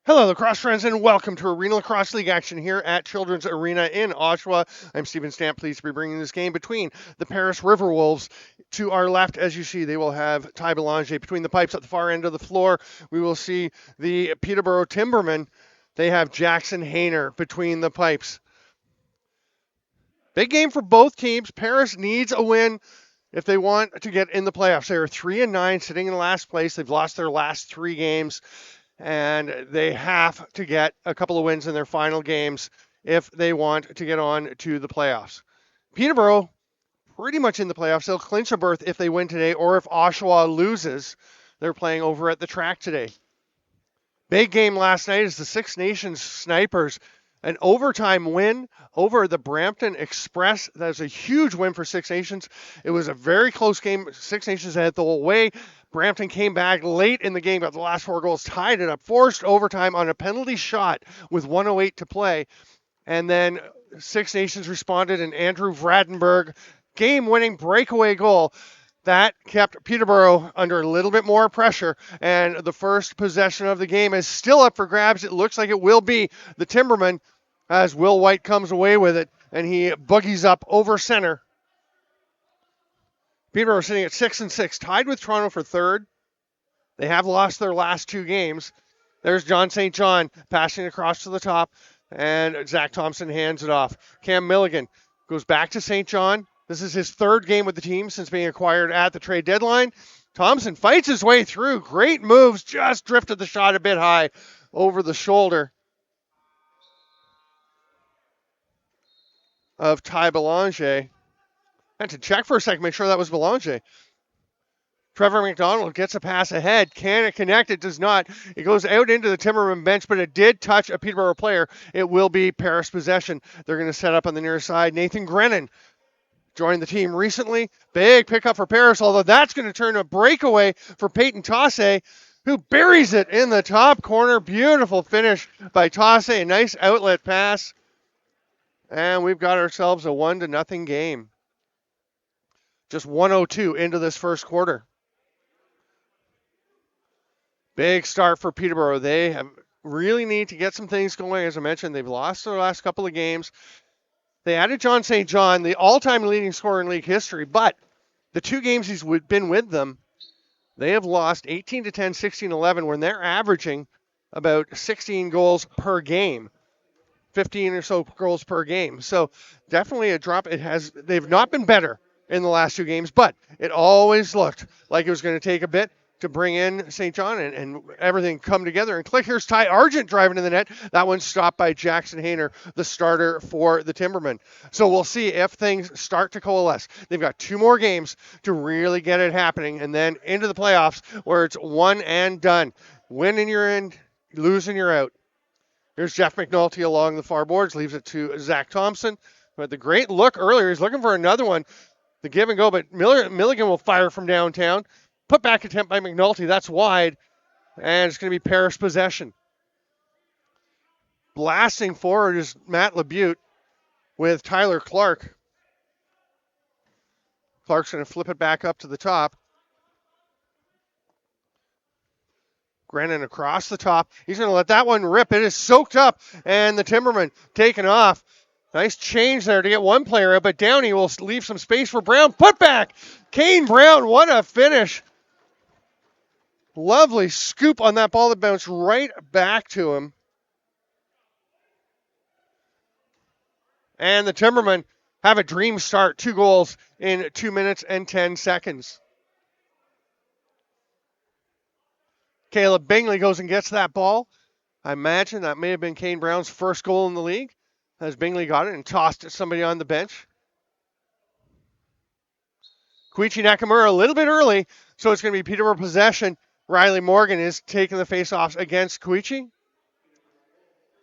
Hello, lacrosse friends, and welcome to Arena Lacrosse League action here at Children's Arena in Oshawa. I'm Stephen Stamp, pleased to be bringing this game between the Paris RiverWolves. To our left, as you see, they will have Ty Belanger between the pipes at the far end of the floor. We will see the Peterborough Timbermen. They have Jackson Hayner between the pipes. Big game for both teams. Paris needs a win if they want to get in the playoffs. They are 3-9, sitting in last place. They've lost their last 3 games. And they have to get a couple of wins in their final games if they want to get on to the playoffs. Peterborough, pretty much in the playoffs. They'll clinch a berth if they win today, or if Oshawa loses. They're playing over at the track today. Big game last night is the Six Nations Snipers. An overtime win over the Brampton Express. That's a huge win for Six Nations. It was a very close game. Six Nations had the whole way. Brampton came back late in the game, got the last 4 goals, tied it up, forced overtime on a penalty shot with 1:08 to play. And then Six Nations responded, and Andrew Vradenberg, game-winning breakaway goal. That kept Peterborough under a little bit more pressure, and the first possession of the game is still up for grabs. It looks like it will be the Timbermen as Will White comes away with it, and he boogies up over center. Peterborough sitting at 6-6, tied with Toronto for third. They have lost their last 2 games. There's John St. John passing across to the top, and Zach Thompson hands it off. Cam Milligan goes back to St. John. This is his 3rd game with the team since being acquired at the trade deadline. Thompson fights his way through. Great moves, just drifted the shot a bit high over the shoulder of Ty Belanger. I had to check for a second, make sure that was Belanger. Trevor McDonald gets a pass ahead. Can it connect? It does not. It goes out into the Timberman bench, but it did touch a Peterborough player. It will be Paris possession. They're going to set up on the near side. Nathan Grennan joined the team recently. Big pickup for Paris, although that's going to turn a breakaway for Peyton Tasse, who buries it in the top corner. Beautiful finish by Tasse. A nice outlet pass. And we've got ourselves a 1-0 game. Just 1:02 into this first quarter. Big start for Peterborough. They really need to get some things going. As I mentioned, they've lost their last couple of games. They added John St. John, the all-time leading scorer in league history, but the 2 games he's been with them, they have lost 18-10, 16-11, when they're averaging about 16 goals per game, 15 or so goals per game. So definitely a drop. They've not been better in the last 2 games, but it always looked like it was going to take a bit to bring in St. John and everything come together and click. Here's Ty Argent driving in the net. That one's stopped by Jackson Hayner, the starter for the Timbermen. So we'll see if things start to coalesce. They've got 2 more games to really get it happening, and then into the playoffs where it's one and done. Win and you're in, lose and you're out. Here's Jeff McNulty along the far boards, leaves it to Zach Thompson. But the great look earlier, he's looking for another one. The give and go, but Milligan will fire from downtown. Put back attempt by McNulty. That's wide. And it's going to be Paris possession. Blasting forward is Matt LeBute with Tyler Clark. Clark's going to flip it back up to the top. Grennan across the top. He's going to let that one rip. It is soaked up. And the Timberman taken off. Nice change there to get one player out, but Downey will leave some space for Brown. Put back. Kane Brown, what a finish. Lovely scoop on that ball that bounced right back to him. And the Timbermen have a dream start. 2 goals in 2 minutes and 10 seconds. Caleb Bingley goes and gets that ball. I imagine that may have been Kane Brown's first goal in the league, as Bingley got it and tossed it to somebody on the bench. Koichi Nakamura a little bit early, so it's going to be Peterborough possession. Riley Morgan is taking the face-offs against Koichi.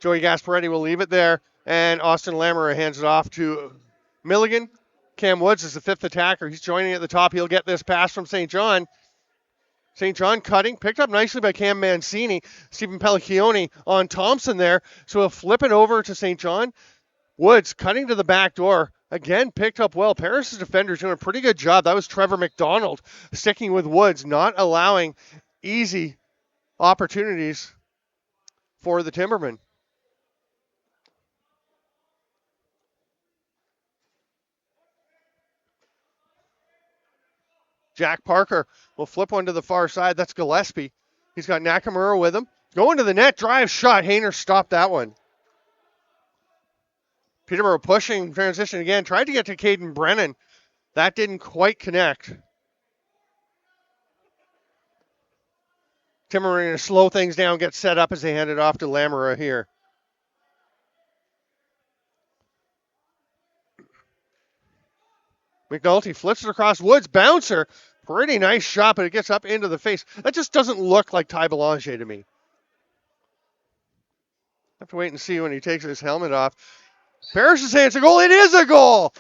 Joey Gasparetti will leave it there, and Austin Lamoureux hands it off to Milligan. Cam Woods is the 5th attacker. He's joining at the top. He'll get this pass from St. John. St. John cutting, picked up nicely by Cam Mancini. Stephen Pellicchione on Thompson there, so he'll flip it over to St. John. Woods cutting to the back door. Again, picked up well. Paris' defenders doing a pretty good job. That was Trevor McDonald sticking with Woods, not allowing easy opportunities for the Timbermen. Jack Parker will flip one to the far side. That's Gillespie. He's got Nakamura with him. Going to the net, drive shot. Hayner stopped that one. Peterborough pushing, transition again. Tried to get to Caden Brennan. That didn't quite connect. Timbermen going to slow things down, get set up as they hand it off to Lamera here. McNulty flips it across Woods. Bouncer. Pretty nice shot, but it gets up into the face. That just doesn't look like Ty Belanger to me. Have to wait and see when he takes his helmet off. Parrish is saying it's a goal. It is a goal.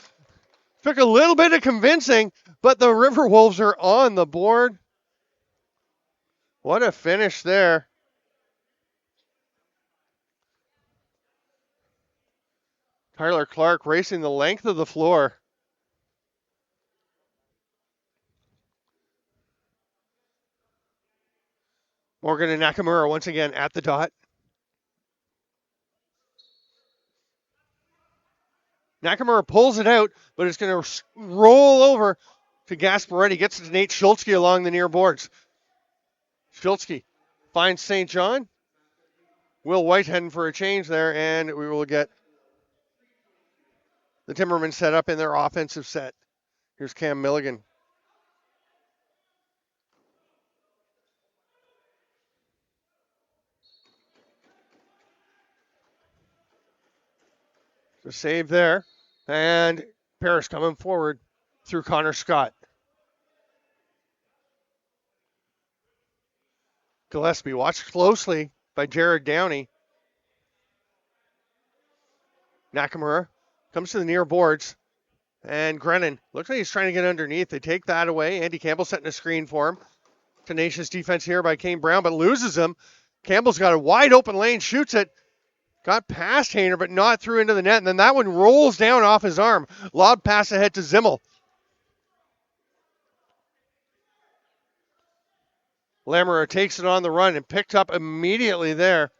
Took a little bit of convincing, but the RiverWolves are on the board. What a finish there. Tyler Clark racing the length of the floor. Morgan and Nakamura once again at the dot. Nakamura pulls it out, but it's going to roll over to Gasparetti. Gets it to Nate Schultzke along the near boards. Schultzke finds St. John. Will White heading for a change there, and we will get the Timbermen set up in their offensive set. Here's Cam Milligan. The save there. And Parrish coming forward through Connor Scott. Gillespie watched closely by Jared Downey. Nakamura comes to the near boards. And Grennan looks like he's trying to get underneath. They take that away. Andy Campbell setting a screen for him. Tenacious defense here by Kane Brown, but loses him. Campbell's got a wide open lane, shoots it. Got past Hayner, but not through into the net. And then that one rolls down off his arm. Lob pass ahead to Zimmel. Lammerer takes it on the run and picked up immediately there.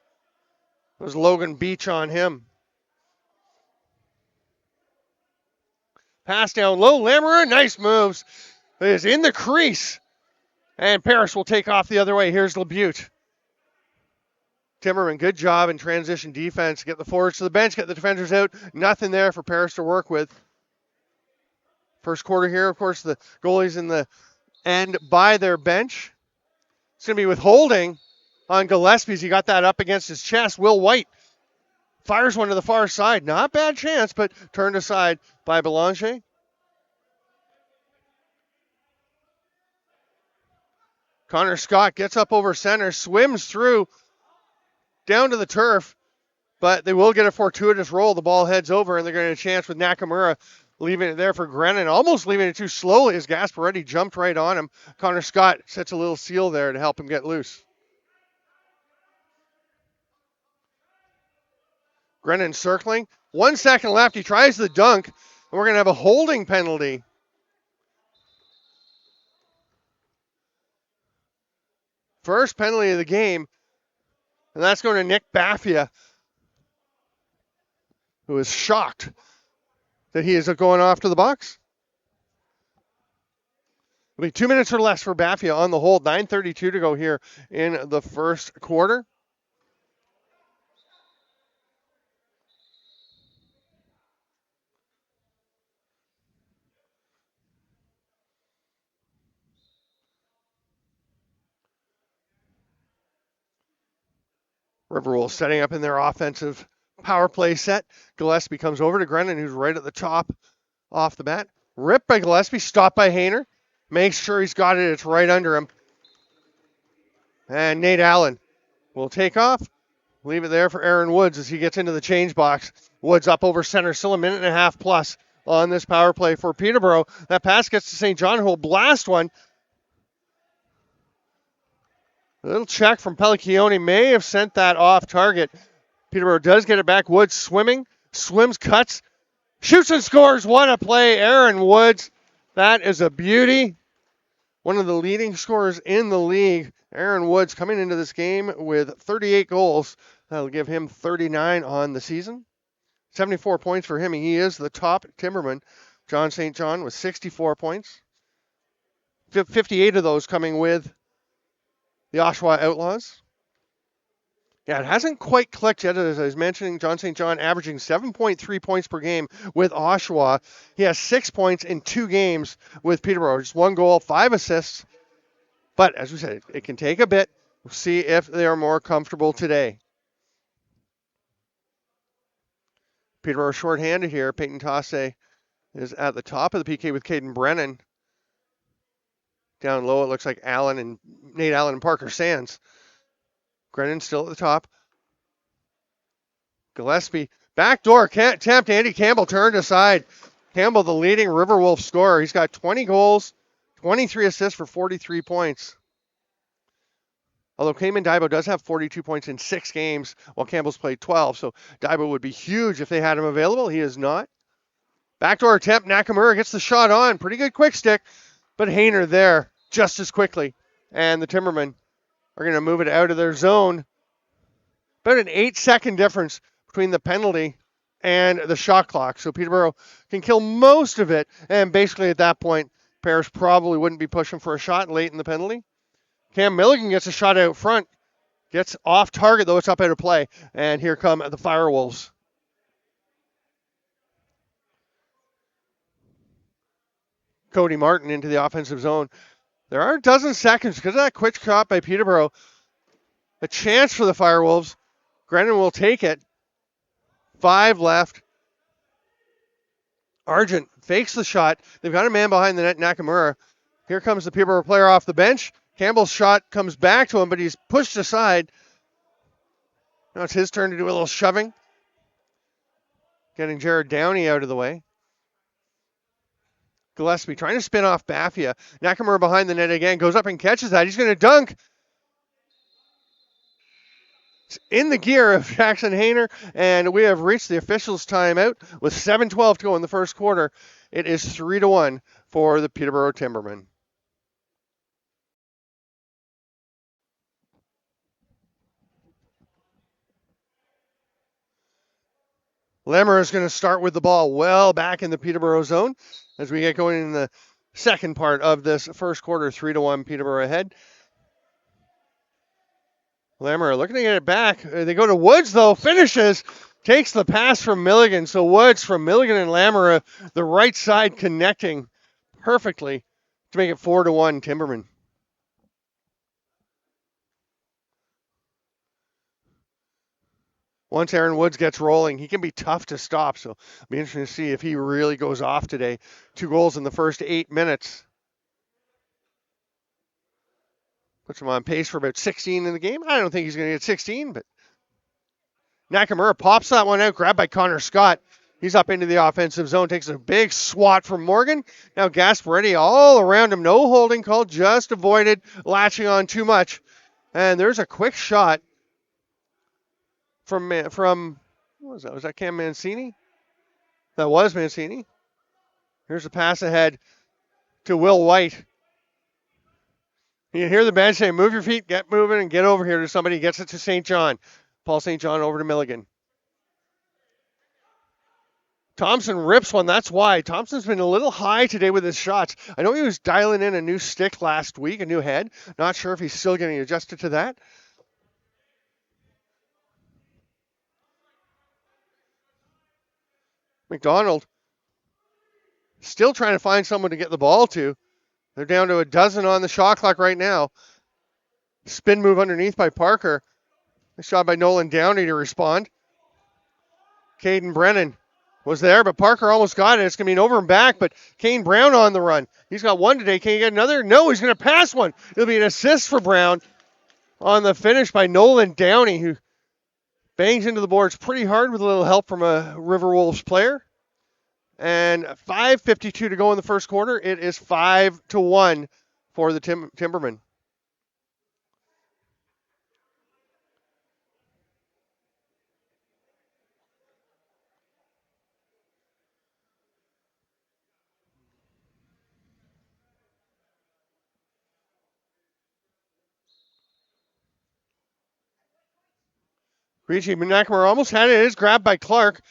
It was Logan Beach on him. Pass down low. Lammerer, nice moves. It is in the crease. And Parrish will take off the other way. Here's LeBute. Timberman, good job in transition defense. Get the forwards to the bench, get the defenders out. Nothing there for Parrish to work with. First quarter here, of course, the goalies in the end by their bench. It's going to be withholding on Gillespie's. He got that up against his chest. Will White fires one to the far side. Not bad chance, but turned aside by Belanger. Connor Scott gets up over center, swims through down to the turf, but they will get a fortuitous roll. The ball heads over, and they're going to get a chance with Nakamura leaving it there for Grennan, almost leaving it too slowly as Gasparetti jumped right on him. Connor Scott sets a little seal there to help him get loose. Grennan circling. 1 second left. He tries the dunk, and we're going to have a holding penalty. First penalty of the game. And that's going to Nick Baffia, who is shocked that he is going off to the box. It'll be 2 minutes or less for Baffia on the hold. 9:32 to go here in the first quarter. RiverWolves setting up in their offensive power play set. Gillespie comes over to Grennan, who's right at the top off the bat. Ripped by Gillespie, stopped by Hayner. Makes sure he's got it. It's right under him. And Nate Allen will take off. Leave it there for Aaron Woods as he gets into the change box. Woods up over center. Still a minute and a half plus on this power play for Peterborough. That pass gets to St. John, who will blast one. A little check from Pellicchione may have sent that off target. Peterborough does get it back. Woods swimming, swims, cuts, shoots and scores. What a play, Aaron Woods. That is a beauty. one of the leading scorers in the league, Aaron Woods, coming into this game with 38 goals. That'll give him 39 on the season. 74 points for him. He is the top Timberman. John St. John with 64 points. 58 of those coming with the Oshawa Outlaws. Yeah, it hasn't quite clicked yet. As I was mentioning, John St. John averaging 7.3 points per game with Oshawa. He has 6 points in 2 games with Peterborough. Just 1 goal, 5 assists. But as we said, it can take a bit. We'll see if they are more comfortable today. Peterborough shorthanded here. Peyton Tasse is at the top of the PK with Caden Brennan. Down low, it looks like Nate Allen and Parker Sands. Brennan still at the top. Gillespie, backdoor attempt. Andy Campbell turned aside. Campbell, the leading RiverWolves scorer. He's got 20 goals, 23 assists for 43 points. Although Cayman Daibo does have 42 points in 6 games, while Campbell's played 12. So Daibo would be huge if they had him available. He is not. Backdoor attempt. Nakamura gets the shot on. Pretty good quick stick. But Hayner there just as quickly. And the Timbermen are going to move it out of their zone. About an 8-second difference between the penalty and the shot clock. So Peterborough can kill most of it. And basically at that point, Parrish probably wouldn't be pushing for a shot late in the penalty. Cam Milligan gets a shot out front. Gets off target, though it's up out of play. And here come the RiverWolves. Cody Martin into the offensive zone. There are a dozen seconds because of that quick shot by Peterborough. A chance for the RiverWolves. Grennan will take it. 5 left. Argent fakes the shot. They've got a man behind the net, Nakamura. Here comes the Peterborough player off the bench. Campbell's shot comes back to him, but he's pushed aside. Now it's his turn to do a little shoving. Getting Jared Downey out of the way. Gillespie trying to spin off Baffia. Nakamura behind the net again. Goes up and catches that. He's going to dunk. It's in the gear of Jackson Hayner, and we have reached the officials' timeout with 7:12 to go in the first quarter. It is 3-1 for the Peterborough Timbermen. Lemmer is going to start with the ball well back in the Peterborough zone as we get going in the second part of this first quarter. 3-1 Peterborough ahead. Lemmer looking to get it back. They go to Woods, though. Finishes. Takes the pass from Milligan. So Woods from Milligan and Lamera, the right side connecting perfectly to make it 4-1 Timbermen. Once Aaron Woods gets rolling, he can be tough to stop. So it'll be interesting to see if he really goes off today. 2 goals in the first 8 minutes. Puts him on pace for about 16 in the game. I don't think he's going to get 16, but Nakamura pops that one out, grabbed by Connor Scott. He's up into the offensive zone, takes a big swat from Morgan. Now Gasparetti all around him. No holding call, just avoided latching on too much. And there's a quick shot from what was that? Was that Cam Mancini? That was Mancini. Here's a pass ahead to Will White. You hear the bench say, move your feet, get moving, and get over here to somebody. Gets it to St. John. Paul St. John over to Milligan. Thompson rips one. That's why. Thompson's been a little high today with his shots. I know he was dialing in a new stick last week, a new head. Not sure if he's still getting adjusted to that. McDonald still trying to find someone to get the ball to. They're down to a dozen on the shot clock right now. Spin move underneath by Parker. Nice shot by Nolan Downey to respond. Caden Brennan was there, but Parker almost got it. It's going to be an over and back, but Kane Brown on the run. He's got one today. Can he get another? No, he's going to pass one. It'll be an assist for Brown on the finish by Nolan Downey, who bangs into the boards pretty hard with a little help from a RiverWolves player. And 5:52 to go in the first quarter. It is 5-1 for the Timbermen. Ricci Nakamura almost had it. It is grabbed by Clark.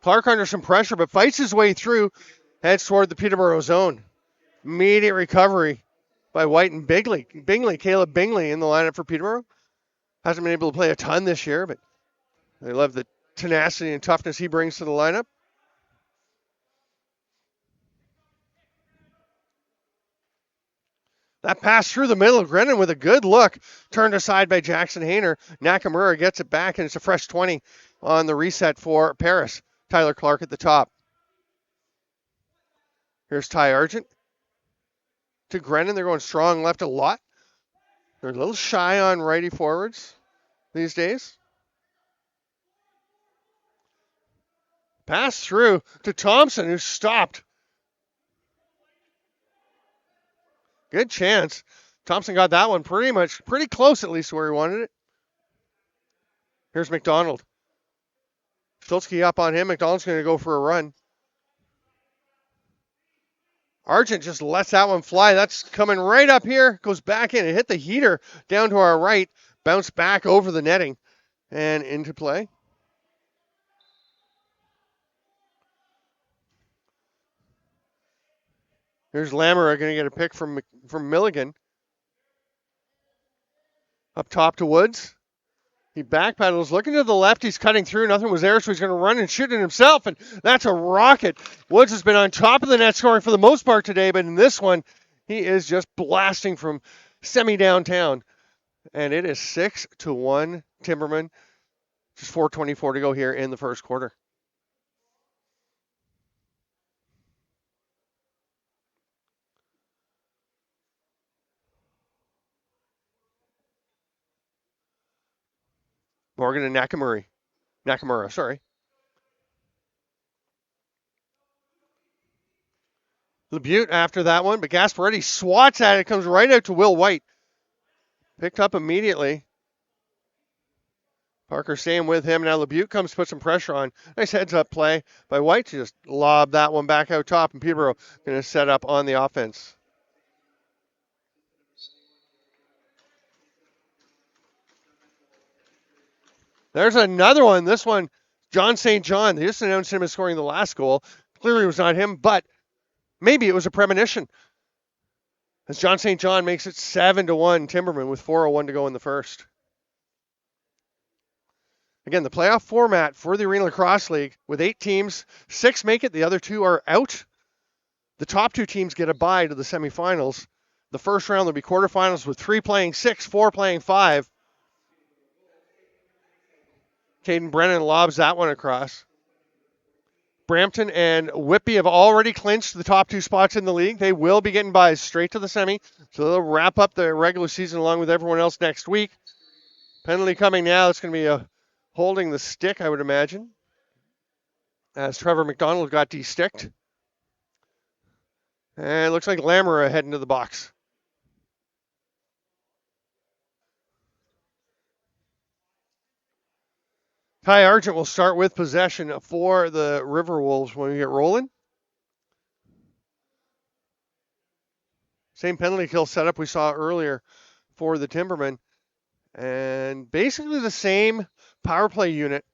Clark under some pressure, but fights his way through, heads toward the Peterborough zone. Immediate recovery by White and Bingley, Caleb Bingley in the lineup for Peterborough. Hasn't been able to play a ton this year, but they love the tenacity and toughness he brings to the lineup. That pass through the middle of Grennan with a good look. Turned aside by Jackson Hayner. Nakamura gets it back, and it's a fresh 20 on the reset for Paris. Tyler Clark at the top. Here's Ty Argent to Grennan. They're going strong left a lot. They're a little shy on righty forwards these days. Pass through to Thompson, who stopped. Good chance. Thompson got that one pretty close, at least to where he wanted it. Here's McDonald. Stoltzky up on him. McDonald's going to go for a run. Argent just lets that one fly. That's coming right up here. Goes back in. It hit the heater down to our right. Bounced back over the netting and into play. Here's Lamoureux going to get a pick from Milligan. Up top to Woods. He backpedals, looking to the left. He's cutting through. Nothing was there, so he's going to run and shoot it himself, and that's a rocket. Woods has been on top of the net scoring for the most part today, but in this one, he is just blasting from semi-downtown. And it is 6-1 Timbermen. Just 4:24 to go here in the first quarter. Morgan and Nakamura, sorry. LeBute after that one, but Gasparetti swats at it, comes right out to Will White. Picked up immediately. Parker staying with him. Now LeBute comes to put some pressure on. Nice heads-up play by White to just lob that one back out top, and Peterborough going to set up on the offense. There's another one. This one, John St. John. They just announced him as scoring the last goal. Clearly it was not him, but maybe it was a premonition. As John St. John makes it 7-1 Timbermen with 4:01 to go in the first. Again, the playoff format for the Arenalacrosseleague with 8 teams, 6 make it, the other 2 are out. The top 2 teams get a bye to the semifinals. The first round there'll be quarterfinals with 3 playing 6, 4 playing 5. Caden Brennan lobs that one across. Brampton and Whitby have already clinched the top 2 spots in the league. They will be getting byes straight to the semi, so they'll wrap up the regular season along with everyone else next week. Penalty coming now. It's going to be a holding the stick, I would imagine, as Trevor McDonald got de-sticked. And it looks like Lamoureux heading to the box. Ty Argent will start with possession for the RiverWolves when we get rolling. Same penalty kill setup we saw earlier for the Timbermen. And basically the same power play unit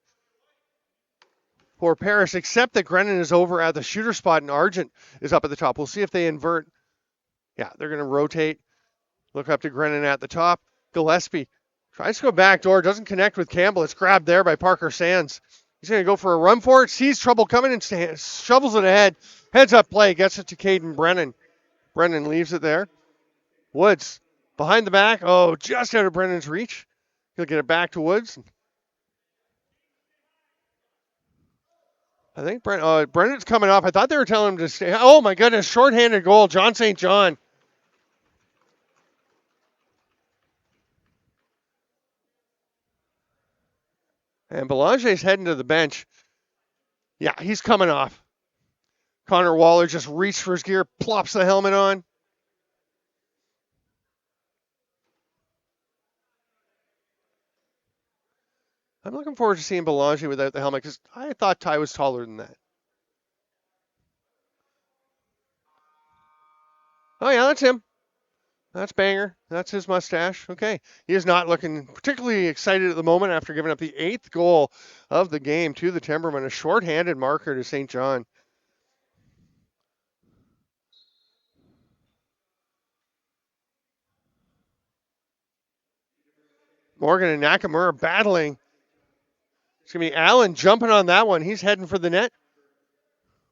for Paris, except that Grennan is over at the shooter spot and Argent is up at the top. We'll see if they invert. Yeah, they're going to rotate. Look up to Grennan at the top. Gillespie tries to go back door, doesn't connect with Campbell. It's grabbed there by Parker Sands. He's going to go for a run for it, sees trouble coming and shovels it ahead. Heads up play, gets it to Caden Brennan. Brennan leaves it there. Woods behind the back. Oh, just out of Brennan's reach. He'll get it back to Woods. I think Brennan's coming off. I thought they were telling him to stay. Oh, my goodness. Shorthanded goal. John St. John. And Belanger's heading to the bench. Yeah, he's coming off. Connor Waller just reached for his gear, plops the helmet on. I'm looking forward to seeing Belanger without the helmet because I thought Ty was taller than that. Oh, yeah, that's him. That's Banger. That's his mustache. Okay. He is not looking particularly excited at the moment after giving up the 8th goal of the game to the Timbermen. A shorthanded marker to St. John. Morgan and Nakamura battling. It's going to be Allen jumping on that one. He's heading for the net.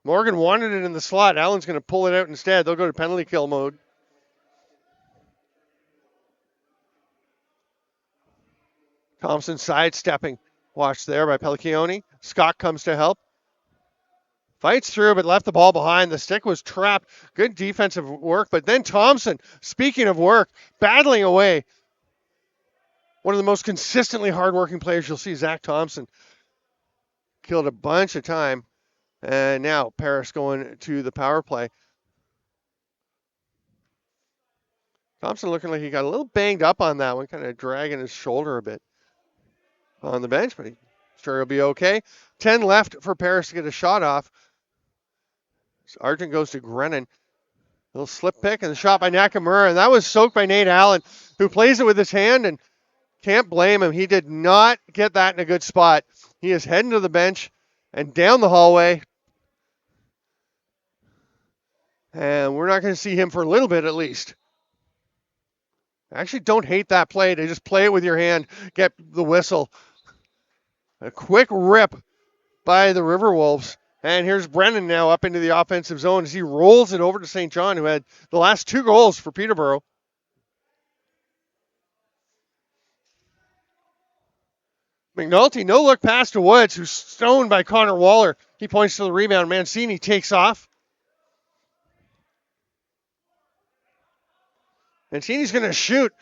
Morgan wanted it in the slot. Allen's going to pull it out instead. They'll go to penalty kill mode. Thompson sidestepping. Watched there by Pellicchione. Scott comes to help. Fights through, but left the ball behind. The stick was trapped. Good defensive work. But then Thompson, speaking of work, battling away. One of the most consistently hardworking players you'll see, Zach Thompson. Killed a bunch of time. And now Paris going to the power play. Thompson looking like he got a little banged up on that one, kind of dragging his shoulder a bit on the bench, but sure he'll be okay. 10 left for Paris to get a shot off. Argent goes to Grennan. Little slip pick and the shot by Nakamura, and that was soaked by Nate Allen, who plays it with his hand, and can't blame him. He did not get that in a good spot. He is heading to the bench and down the hallway, and we're not going to see him for a little bit at least. I actually don't hate that play. To just play it with your hand, get the whistle. A quick rip by the RiverWolves. And here's Brennan now up into the offensive zone as he rolls it over to St. John, who had the last 2 goals for Peterborough. McNulty, no look pass to Woods, who's stoned by Connor Waller. He points to the rebound. Mancini takes off. Mancini's going to shoot.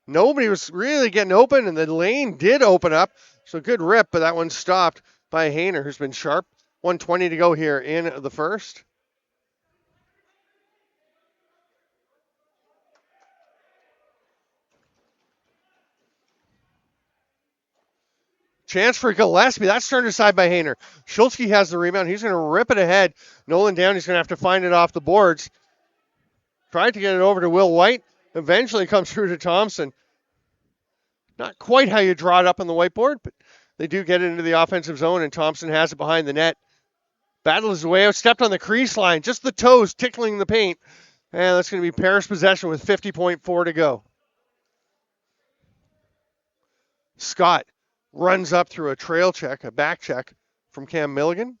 Nobody was really getting open, and the lane did open up. So good rip, but that one stopped by Hayner, who's been sharp. 1:20 to go here in the first. Chance for Gillespie. That's turned aside by Hayner. Schultzke has the rebound. He's going to rip it ahead. Nolan down. He's going to have to find it off the boards. Tried to get it over to Will White. Eventually comes through to Thompson. Not quite how you draw it up on the whiteboard, but they do get it into the offensive zone, and Thompson has it behind the net. Battles his way out, stepped on the crease line, just the toes tickling the paint. And that's going to be Paris possession with 50.4 to go. Scott runs up through a trail check, a back check from Cam Milligan.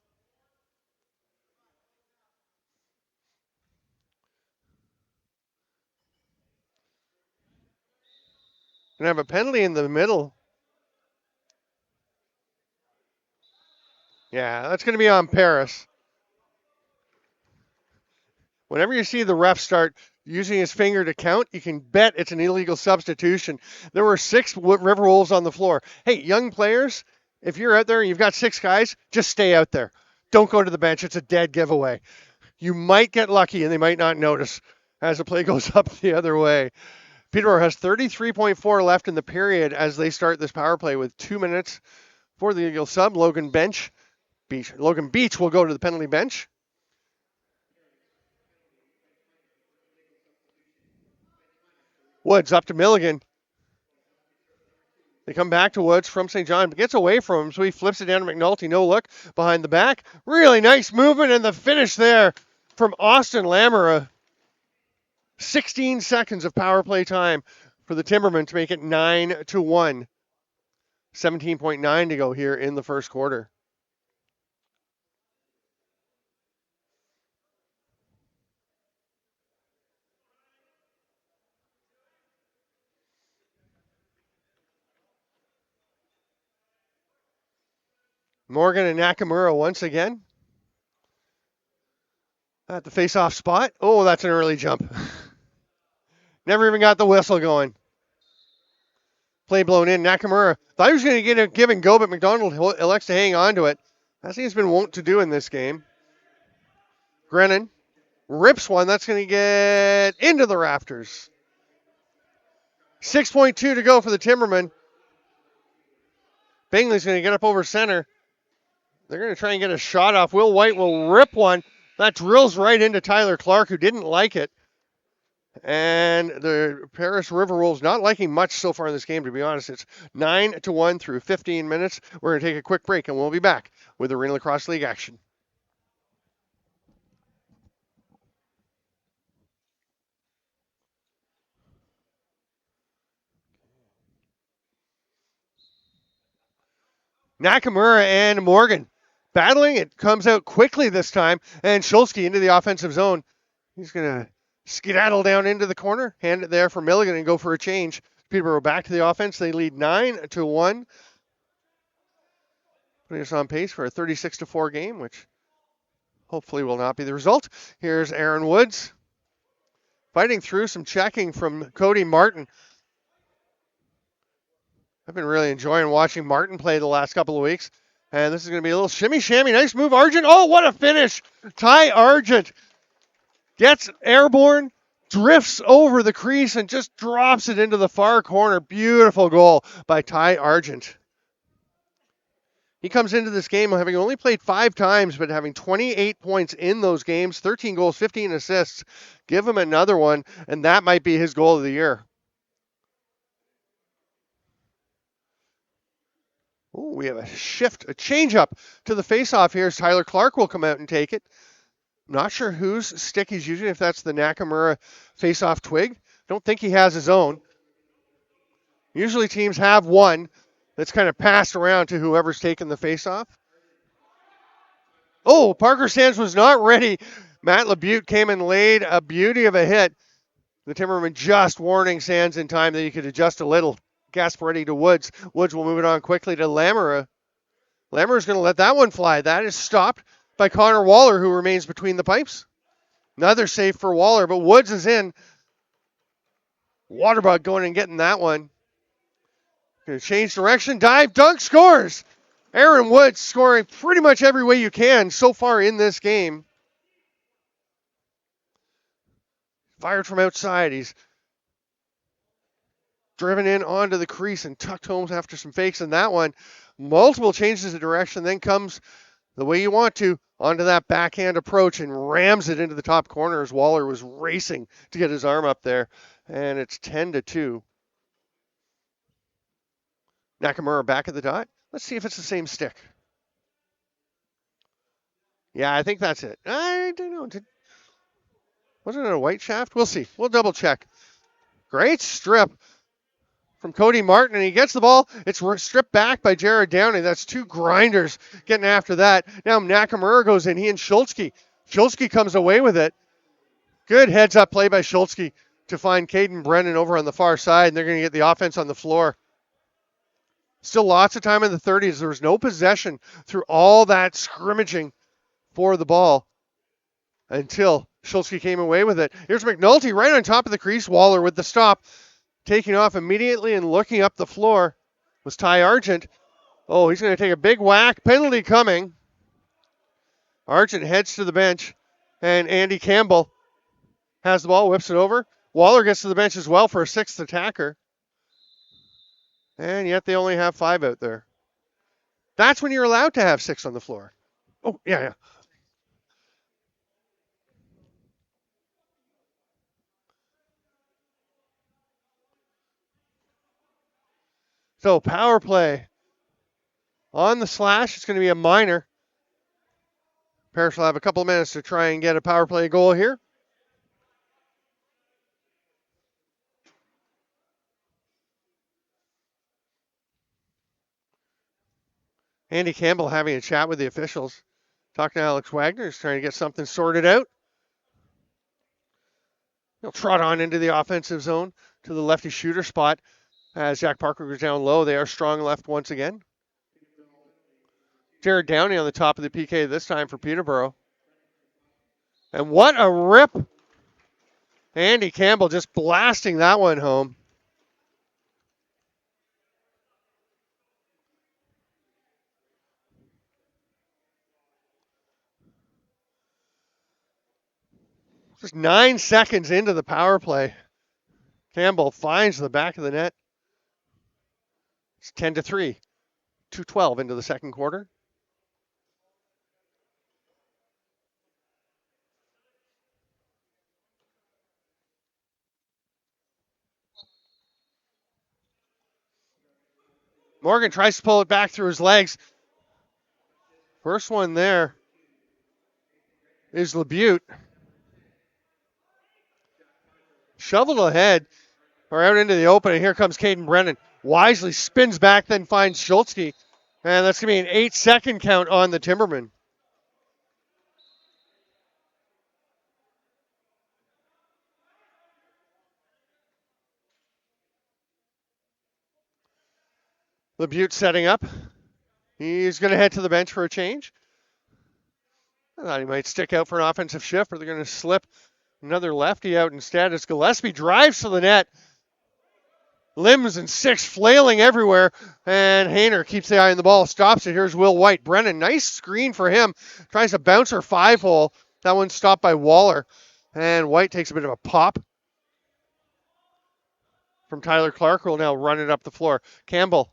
Gonna have a penalty in the middle. Yeah, that's gonna be on Paris. Whenever you see the ref start using his finger to count, you can bet it's an illegal substitution. There were 6 RiverWolves on the floor. Hey, young players, if you're out there and you've got 6 guys, just stay out there. Don't go to the bench. It's a dead giveaway. You might get lucky and they might not notice as the play goes up the other way. Peterborough has 33.4 left in the period as they start this power play with 2 minutes for the illegal sub. Logan Beach will go to the penalty bench. Woods up to Milligan. They come back to Woods from St. John, but gets away from him, so he flips it down to McNulty. No look behind the back. Really nice movement, and the finish there from Austin Lamera. 16 seconds of power play time for the Timbermen to make it 9-1. 17.9 to go here in the first quarter. Morgan and Nakamura once again at the face-off spot. Oh, that's an early jump. Never even got the whistle going. Play blown in. Nakamura thought he was going to get a give and go, but McDonald elects to hang on to it, as he's been wont to do in this game. Grennan rips one. That's going to get into the rafters. 6.2 to go for the Timbermen. Bingley's going to get up over center. They're going to try and get a shot off. Will White will rip one. That drills right into Tyler Clark, who didn't like it. And the Paris RiverWolves not liking much so far in this game, to be honest. It's 9-1 through 15 minutes. We're going to take a quick break, and we'll be back with Arena Lacrosse League action. Nakamura and Morgan battling. It comes out quickly this time, and Shulsky into the offensive zone. He's going to skedaddle down into the corner, hand it there for Milligan, and go for a change. Peterborough back to the offense. They lead 9-1, putting us on pace for a 36-4 game, which hopefully will not be the result. Here's Aaron Woods fighting through some checking from Cody Martin. I've been really enjoying watching Martin play the last couple of weeks. And this is going to be a little shimmy shammy. Nice move, Argent. Oh, what a finish. Ty Argent gets airborne, drifts over the crease, and just drops it into the far corner. Beautiful goal by Ty Argent. He comes into this game having only played 5 times, but having 28 points in those games, 13 goals, 15 assists. Give him another one, and that might be his goal of the year. Ooh, we have a shift, a change up to the faceoff here as Tyler Clark will come out and take it. Not sure whose stick he's using, if that's the Nakamura faceoff twig. Don't think he has his own. Usually teams have one that's kind of passed around to whoever's taking the faceoff. Oh, Parker Sands was not ready. Matt LeBute came and laid a beauty of a hit. The Timberman just warning Sands in time that he could adjust a little. Gasparetti to Woods. Woods will move it on quickly to Lamera. Lamera's going to let that one fly. That is stopped by Connor Waller, who remains between the pipes. Another save for Waller, but Woods is in. Waterbug going and getting that one. Going to change direction, dive, dunk, scores. Aaron Woods scoring pretty much every way you can so far in this game. Fired from outside. He's driven in onto the crease and tucked home after some fakes in that one. Multiple changes of direction, then comes the way you want to onto that backhand approach and rams it into the top corner as Waller was racing to get his arm up there. And it's 10-2. Nakamura back at the dot. Let's see if it's the same stick. Yeah, I think that's it. I don't know. Wasn't it a white shaft? We'll see. We'll double check. Great strip from Cody Martin, and he gets the ball. It's stripped back by Jared Downey. That's 2 grinders getting after that. Now Nakamura goes in. He and Shulsky. Shulsky comes away with it. Good heads-up play by Shulsky to find Caden Brennan over on the far side, and they're going to get the offense on the floor. Still lots of time in the 30s. There was no possession through all that scrimmaging for the ball until Shulsky came away with it. Here's McNulty right on top of the crease. Waller with the stop. Taking off immediately and looking up the floor was Ty Argent. Oh, he's going to take a big whack. Penalty coming. Argent heads to the bench, and Andy Campbell has the ball, whips it over. Waller gets to the bench as well for a 6th attacker. And yet they only have 5 out there. That's when you're allowed to have 6 on the floor. Oh, yeah. So power play on the slash. It's going to be a minor. Parrish will have a couple of minutes to try and get a power play goal here. Andy Campbell having a chat with the officials. Talking to Alex Wagner. He's trying to get something sorted out. He'll trot on into the offensive zone to the lefty shooter spot as Jack Parker goes down low. They are strong left once again. Jared Downey on the top of the PK this time for Peterborough. And what a rip. Andy Campbell just blasting that one home. Just 9 seconds into the power play. Campbell finds the back of the net. It's 10-3. 2:12 into the second quarter. Morgan tries to pull it back through his legs. First one there is LeBute. Shoveled ahead or out into the open, and here comes Caden Brennan. Wisely spins back, then finds Schultzke. And that's going to be an 8-second count on the Timbermen. LeBute setting up. He's going to head to the bench for a change. I thought he might stick out for an offensive shift, but they're going to slip another lefty out instead as Gillespie drives to the net. Limbs and six flailing everywhere, and Hayner keeps the eye on the ball, stops it. Here's Will White. Brennan, nice screen for him. Tries to bounce her 5-hole. That one's stopped by Waller, and White takes a bit of a pop from Tyler Clark, who will now run it up the floor. Campbell,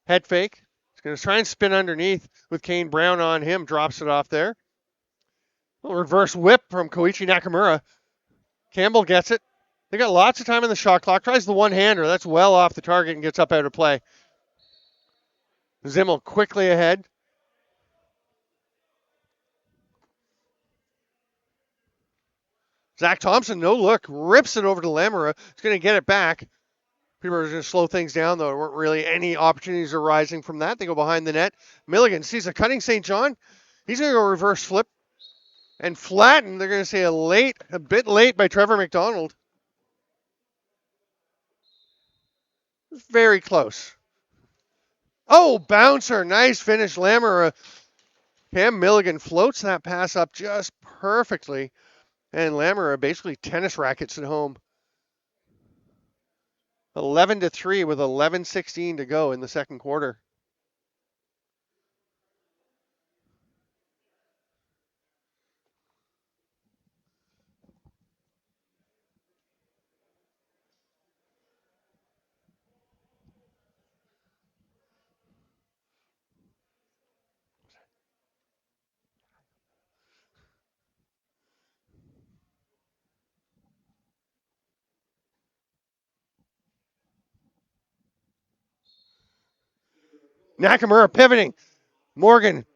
head fake. He's going to try and spin underneath with Kane Brown on him. Drops it off there. A little reverse whip from Koichi Nakamura. Campbell gets it. They got lots of time on the shot clock. Tries the one-hander. That's well off the target and gets up out of play. Zimmel quickly ahead. Zach Thompson, no look. Rips it over to Lamoureux. He's going to get it back. People are going to slow things down, though. There weren't really any opportunities arising from that. They go behind the net. Milligan sees a cutting St. John. He's going to go reverse flip and flatten. They're going to say a bit late by Trevor McDonald. Very close. Oh, bouncer. Nice finish, Lamoureux. Cam Milligan floats that pass up just perfectly. And Lamoureux basically tennis rackets at home. 11-3 with 11:16 to go in the second quarter. Nakamura pivoting. Morgan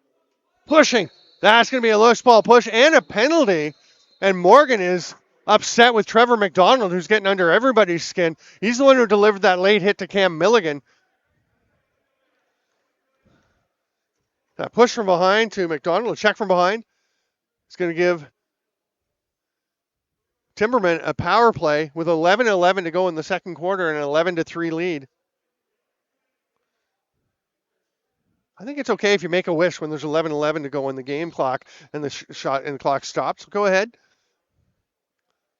pushing. That's going to be a loose ball push and a penalty. And Morgan is upset with Trevor McDonald, who's getting under everybody's skin. He's the one who delivered that late hit to Cam Milligan. That push from behind to McDonald, a check from behind. It's going to give Timbermen a power play with 11-11 to go in the second quarter and an 11-3 lead. I think it's okay if you make a wish when there's 11-11 to go in the game clock and the shot and the clock stops. Go ahead.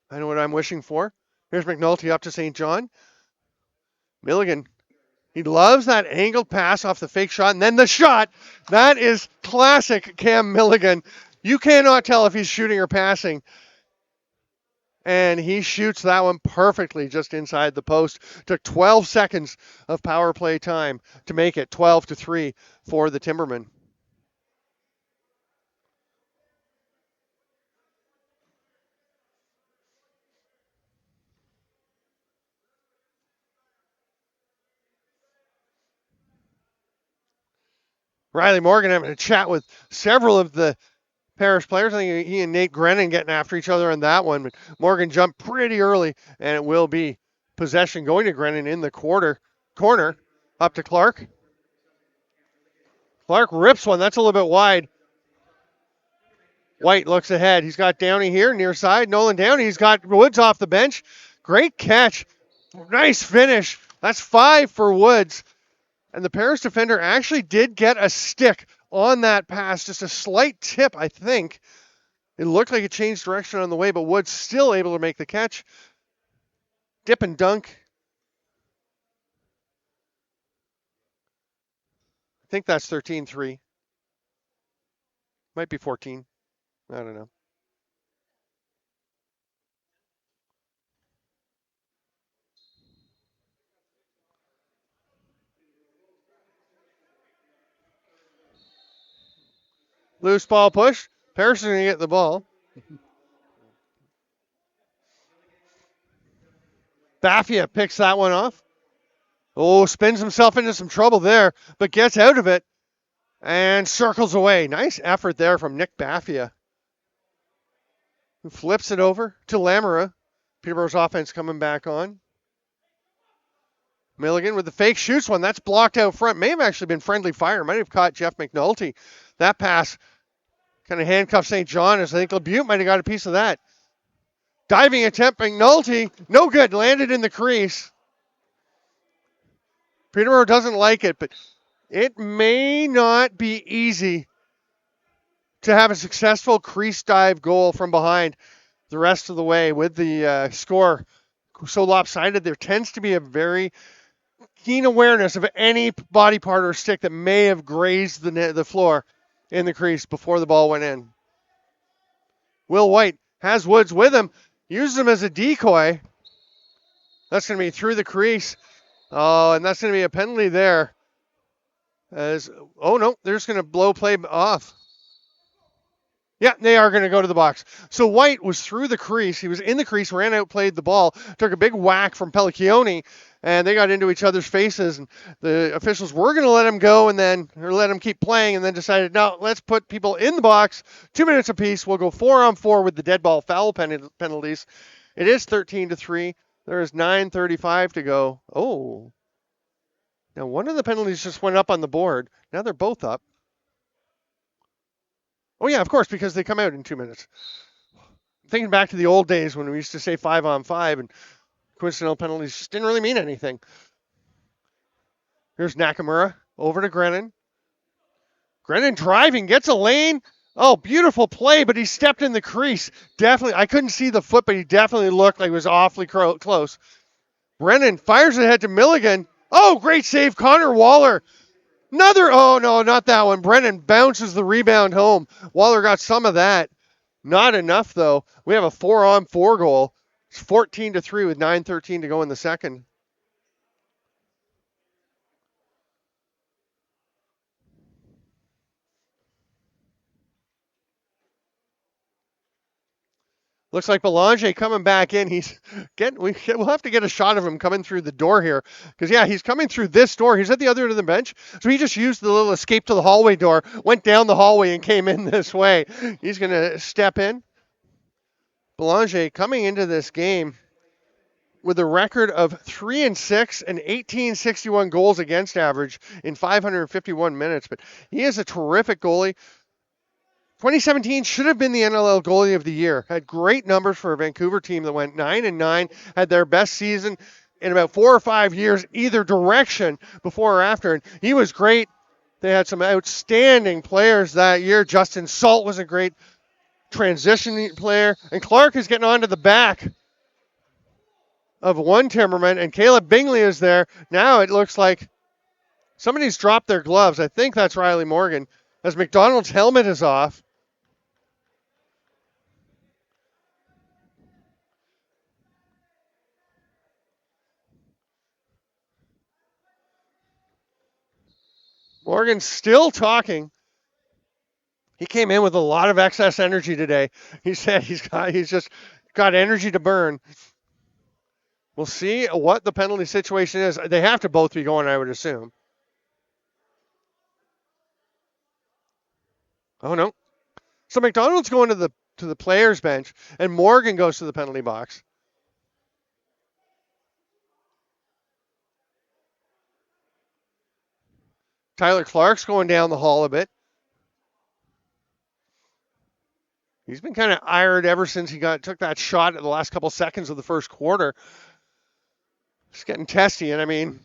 I know what I'm wishing for. Here's McNulty up to St. John. Milligan, he loves that angled pass off the fake shot, and then the shot. That is classic Cam Milligan. You cannot tell if he's shooting or passing. And he shoots that one perfectly just inside the post. Took 12 seconds of power play time to make it 12-3 for the Timbermen. Riley Morgan having a chat with several of the Paris players. I think he and Nate Grennan getting after each other on that one. But Morgan jumped pretty early, and it will be possession going to Grennan in the corner. Up to Clark. Clark rips one. That's a little bit wide. White looks ahead. He's got Downey here, near side. Nolan Downey. He's got Woods off the bench. Great catch. Nice finish. That's 5 for Woods. And the Paris defender actually did get a stick on that pass. Just a slight tip, I think. It looked like it changed direction on the way, but Woods still able to make the catch. Dip and dunk. I think that's 13-3. Might be 14. I don't know. Loose ball push. Paris is going to get the ball. Baffia picks that one off. Oh, spins himself into some trouble there, but gets out of it and circles away. Nice effort there from Nick Baffia, who flips it over to Lamera. Peterborough's offense coming back on. Milligan with the fake shoots one. That's blocked out front. May have actually been friendly fire. Might have caught Jeff McNulty. That pass kind of handcuffed St. John, as I think LeBute might have got a piece of that. Diving attempt, McNulty. No good. Landed in the crease. Peterborough doesn't like it, but it may not be easy to have a successful crease dive goal from behind the rest of the way with the score so lopsided. There tends to be a very keen awareness of any body part or stick that may have grazed the floor in the crease before the ball went in. Will White has Woods with him, uses him as a decoy. That's going to be through the crease. Oh, and that's going to be a penalty there. They're just going to blow play off. Yeah, they are going to go to the box. So White was through the crease. He was in the crease, ran out, played the ball, took a big whack from Pellicchione, and they got into each other's faces. And the officials were going to let him go or let him keep playing, and then decided, no, let's put people in the box. 2 minutes apiece. We'll go 4-on-4 with the dead ball foul penalties. It is 13-3. There is 9:35 to go. Oh. Now, one of the penalties just went up on the board. Now they're both up. Oh, yeah, of course, because they come out in 2 minutes. Thinking back to the old days when we used to say 5-on-5 and coincidental penalties just didn't really mean anything. Here's Nakamura over to Grennan. Grennan driving, gets a lane. Oh, beautiful play, but he stepped in the crease. Definitely, I couldn't see the foot, but he definitely looked like he was awfully close. Brennan fires it ahead to Milligan. Oh, great save, Connor Waller. Oh, no, not that one. Brennan bounces the rebound home. Waller got some of that. Not enough, though. We have a 4-on-4 goal. It's 14-3 with 9:13 to go in the second. Looks like Belanger coming back in. We'll have to get a shot of him coming through the door here. Because, yeah, he's coming through this door. He's at the other end of the bench. So he just used the little escape to the hallway door, went down the hallway, and came in this way. He's going to step in. Belanger coming into this game with a record of 3-6 and 1861 goals against average in 551 minutes. But he is a terrific goalie. 2017 should have been the NLL goalie of the year. Had great numbers for a Vancouver team that went 9-9, had their best season in about 4 or 5 years, either direction, before or after. And he was great. They had some outstanding players that year. Justin Salt was a great transitioning player. And Clark is getting onto the back of one Timberman, and Caleb Bingley is there. Now it looks like somebody's dropped their gloves. I think that's Riley Morgan, as McDonald's helmet is off. Morgan's still talking. He came in with a lot of excess energy today. He said he's just got energy to burn. We'll see what the penalty situation is. They have to both be going, I would assume. Oh no. So McDonald's going to the players' bench, and Morgan goes to the penalty box. Tyler Clark's going down the hall a bit. He's been kind of ired ever since he took that shot at the last couple seconds of the first quarter. It's getting testy, and I mean,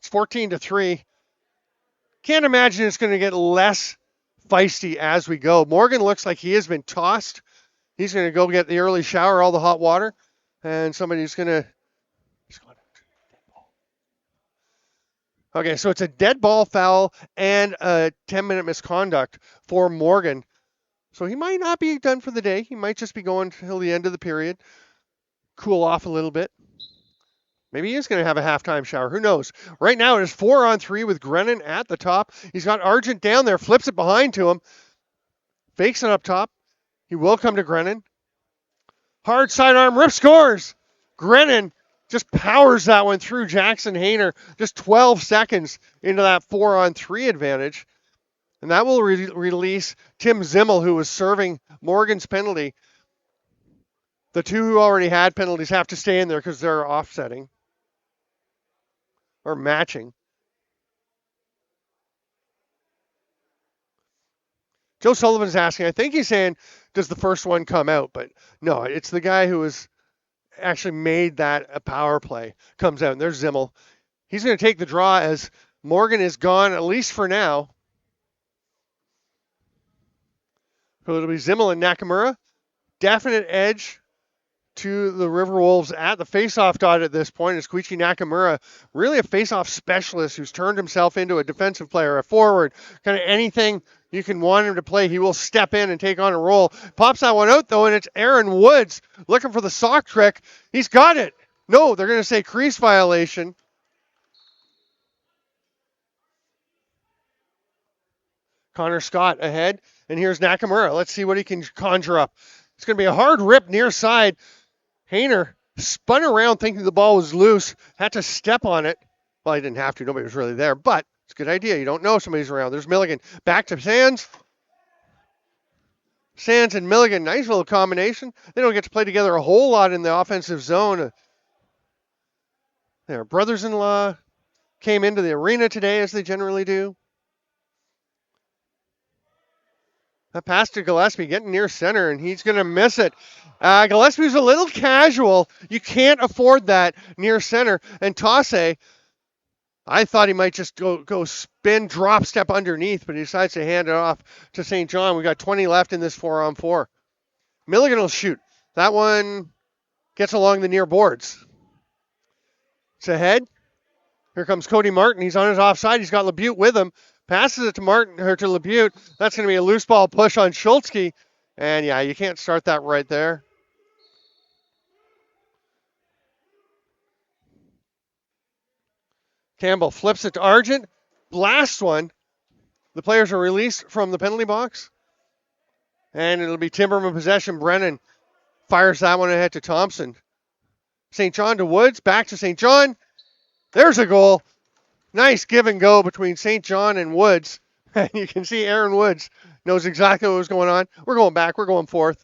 it's 14-3. Can't imagine it's going to get less feisty as we go. Morgan looks like he has been tossed. He's going to go get the early shower, all the hot water, and somebody's going to. Okay, so it's a dead ball foul and a 10-minute misconduct for Morgan. So he might not be done for the day. He might just be going till the end of the period, cool off a little bit. Maybe he is going to have a halftime shower. Who knows? Right now it is 4-on-3 with Grennan at the top. He's got Argent down there, flips it behind to him, fakes it up top. He will come to Grennan. Hard sidearm, rip scores. Grennan just powers that one through Jackson Hayner. Just 12 seconds into that 4-on-3 advantage. And that will release Tim Zimmel, who was serving Morgan's penalty. The two who already had penalties have to stay in there because they're offsetting or matching. Joe Sullivan's asking, I think he's saying, does the first one come out? But no, it's the guy who was actually made that a power play comes out. And there's Zimmel. He's going to take the draw as Morgan is gone, at least for now. So it'll be Zimmel and Nakamura. Definite edge to the RiverWolves at the faceoff dot at this point is Koichi Nakamura, really a faceoff specialist who's turned himself into a defensive player, a forward, kind of anything you can want him to play, he will step in and take on a role. Pops that one out, though, and it's Aaron Woods looking for the sock trick. He's got it. No, they're going to say crease violation. Connor Scott ahead, and here's Nakamura. Let's see what he can conjure up. It's going to be a hard rip near side. Hayner spun around thinking the ball was loose, had to step on it. Well, he didn't have to. Nobody was really there, but it's a good idea. You don't know somebody's around. There's Milligan. Back to Sands. Sands and Milligan, nice little combination. They don't get to play together a whole lot in the offensive zone. Their brothers-in-law came into the arena today, as they generally do. That pass to Gillespie getting near center, and he's going to miss it. Gillespie's a little casual. You can't afford that near center. And Tasse, I thought he might just go spin, drop step underneath, but he decides to hand it off to St. John. We got 20 left in this 4-on-4. Milligan will shoot. That one gets along the near boards. It's ahead. Here comes Cody Martin. He's on his offside. He's got LeBute with him. Passes it to Martin or to LeBute. That's going to be a loose ball push on Schultzke. And yeah, you can't start that right there. Campbell flips it to Argent. Blasts one. The players are released from the penalty box. And it'll be Timberman possession. Brennan fires that one ahead to Thompson. St. John to Woods. Back to St. John. There's a goal. Nice give and go between St. John and Woods. And you can see Aaron Woods knows exactly what was going on. We're going back. We're going forth.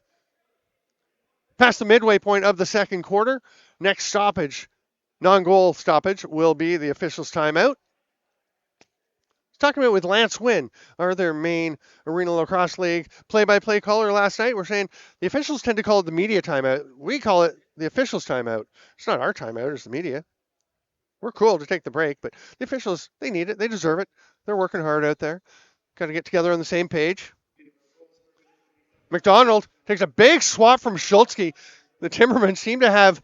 Past the midway point of the second quarter. Next stoppage, non-goal stoppage, will be the officials' timeout. Talking about with Lance Wynn, their main Arenalacrosseleague play-by-play caller last night. We're saying the officials tend to call it the media timeout. We call it the officials' timeout. It's not our timeout, it's the media. We're cool to take the break, but the officials, they need it. They deserve it. They're working hard out there. Got to get together on the same page. McDonald takes a big swap from Schultzke. The Timbermen seem to have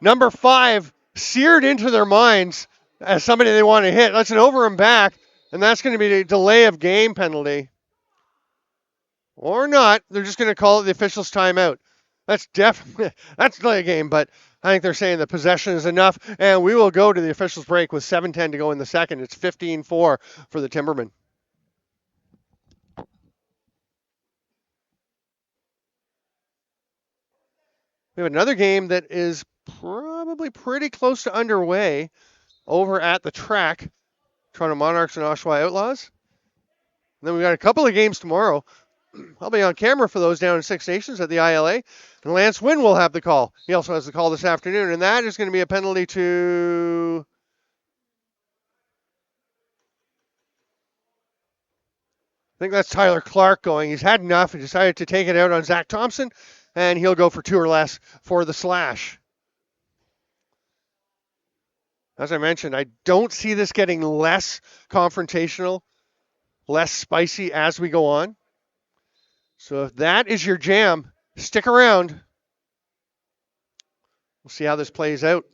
number 5 seared into their minds as somebody they want to hit. That's an over and back, and that's going to be a delay of game penalty. Or not. They're just going to call it the officials' timeout. That's definitely that's delay of game, but I think they're saying the possession is enough, and we will go to the officials' break with 7:10 to go in the second. It's 15-4 for the Timbermen. We have another game that is probably pretty close to underway over at the track. Toronto Monarchs and Oshawa Outlaws. And then we got a couple of games tomorrow. I'll be on camera for those down in Six Nations at the ILA. And Lance Wynn will have the call. He also has the call this afternoon, and that is going to be a penalty to... I think that's Tyler Clark going. He's had enough. He decided to take it out on Zach Thompson, and he'll go for 2 or less for the slash. As I mentioned, I don't see this getting less confrontational, less spicy as we go on. So if that is your jam, stick around. We'll see how this plays out.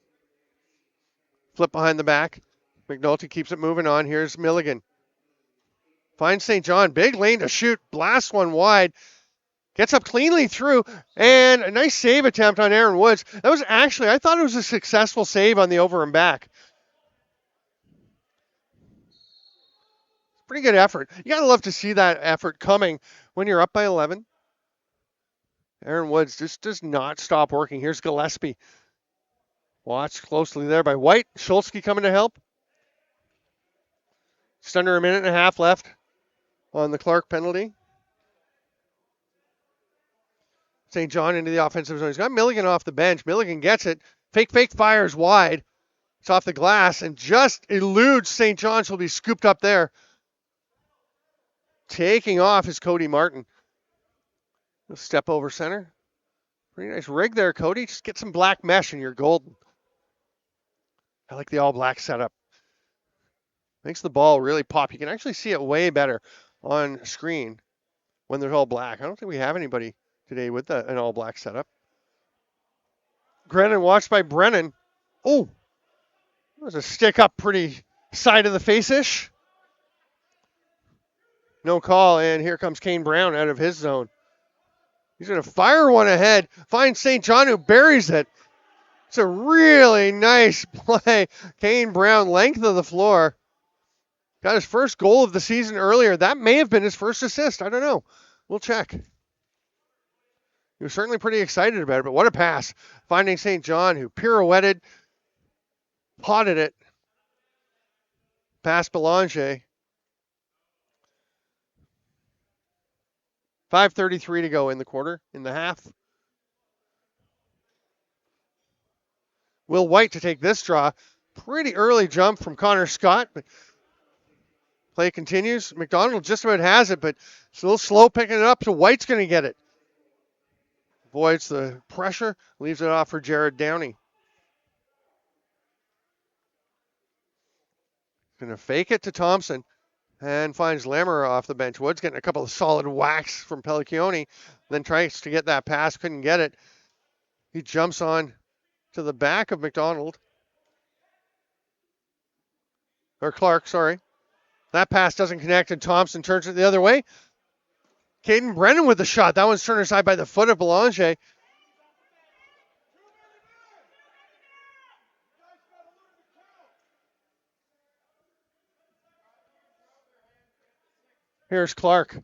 Flip behind the back. McNulty keeps it moving on. Here's Milligan. Finds St. John. Big lane to shoot. Blasts one wide. Gets up cleanly through. And a nice save attempt on Aaron Woods. That was actually, I thought it was a successful save on the over and back. Pretty good effort. You got to love to see that effort coming when you're up by 11. Aaron Woods just does not stop working. Here's Gillespie. Watched closely there by White. Schultzky coming to help. Just under a minute and a half left on the Clark penalty. St. John into the offensive zone. He's got Milligan off the bench. Milligan gets it. Fake fires wide. It's off the glass and just eludes St. John's. Will be scooped up there. Taking off is Cody Martin. He'll step over center. Pretty nice rig there, Cody. Just get some black mesh and you're golden. I like the all black setup. Makes the ball really pop. You can actually see it way better on screen when there's all black. I don't think we have anybody today with an all black setup. Grennan watched by Brennan. Oh, that was a stick up pretty side of the face-ish. No call, and here comes Kane Brown out of his zone. He's going to fire one ahead. Finds St. John who buries it. It's a really nice play. Kane Brown, length of the floor. Got his first goal of the season earlier. That may have been his first assist. I don't know. We'll check. He was certainly pretty excited about it, but what a pass. Finding St. John who pirouetted, potted it, past Belanger. 5:33 to go in the half. Will White to take this draw. Pretty early jump from Connor Scott, but play continues. McDonald just about has it, but it's a little slow picking it up, so White's going to get it. Avoids the pressure, leaves it off for Jared Downey. Going to fake it to Thompson and finds Lamoureux off the bench. Wood's getting a couple of solid whacks from Pellicchione, then tries to get that pass, couldn't get it. He jumps on to the back of McDonald. Or Clark, sorry. That pass doesn't connect, and Thompson turns it the other way. Caden Brennan with the shot. That one's turned aside by the foot of Belanger. Here's Clark.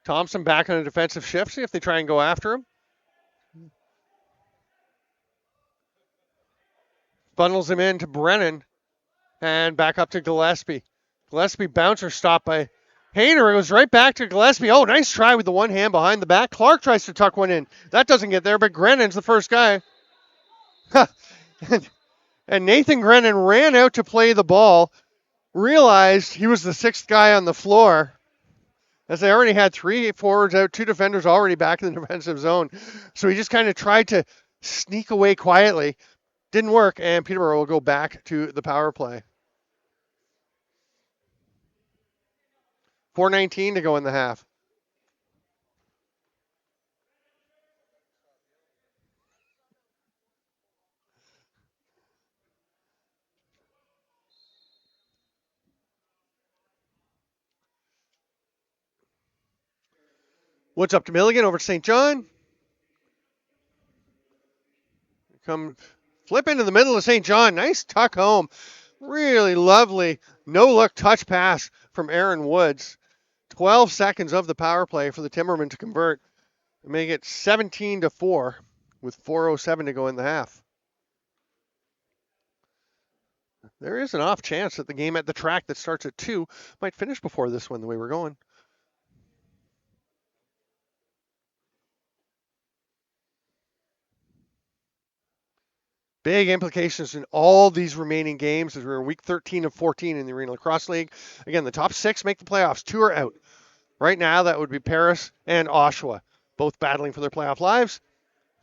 Thompson back on a defensive shift. See if they try and go after him. Bundles him into Brennan. And back up to Gillespie. Gillespie bouncer stopped by Hayner. It goes right back to Gillespie. Oh, nice try with the one hand behind the back. Clark tries to tuck one in. That doesn't get there, but Grennan's the first guy. And Nathan Grennan ran out to play the ball. Realized he was the sixth guy on the floor. As they already had three forwards out, two defenders already back in the defensive zone. So he just kind of tried to sneak away quietly. Didn't work, and Peterborough will go back to the power play. 4:19 to go in the half. Woods up to Milligan, over to St. John. Come flip into the middle of St. John. Nice tuck home. Really lovely no-look touch pass from Aaron Woods. 12 seconds of the power play for the Timbermen to convert and make it 17-4 with 4:07 to go in the half. There is an off chance that the game at the track that starts at 2 might finish before this one the way we're going. Big implications in all these remaining games as we're in week 13 of 14 in the Arenalacrosseleague. Again, the top 6 make the playoffs. 2 are out. Right now, that would be Paris and Oshawa, both battling for their playoff lives.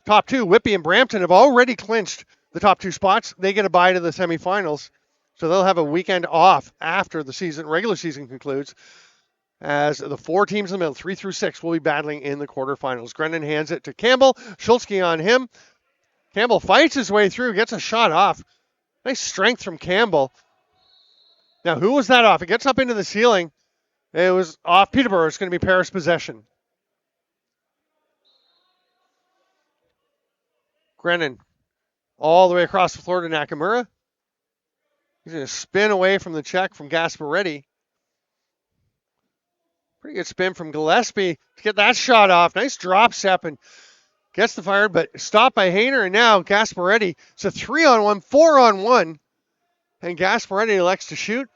Top 2, Whitby and Brampton, have already clinched the top 2 spots. They get a bye to the semifinals, so they'll have a weekend off after the regular season concludes. As the 4 teams in the middle, 3 through 6, will be battling in the quarterfinals. Grennan hands it to Campbell. Schultzky on him. Campbell fights his way through, gets a shot off. Nice strength from Campbell. Now, who was that off? It gets up into the ceiling. It was off Peterborough. It's going to be Paris possession. Grennan all the way across the floor to Nakamura. He's going to spin away from the check from Gasparetti. Pretty good spin from Gillespie to get that shot off. Nice drop step, and Gets the fire, but stopped by Hayner, and now Gasparetti. It's a 3-on-1, 4-on-1, and Gasparetti elects to shoot.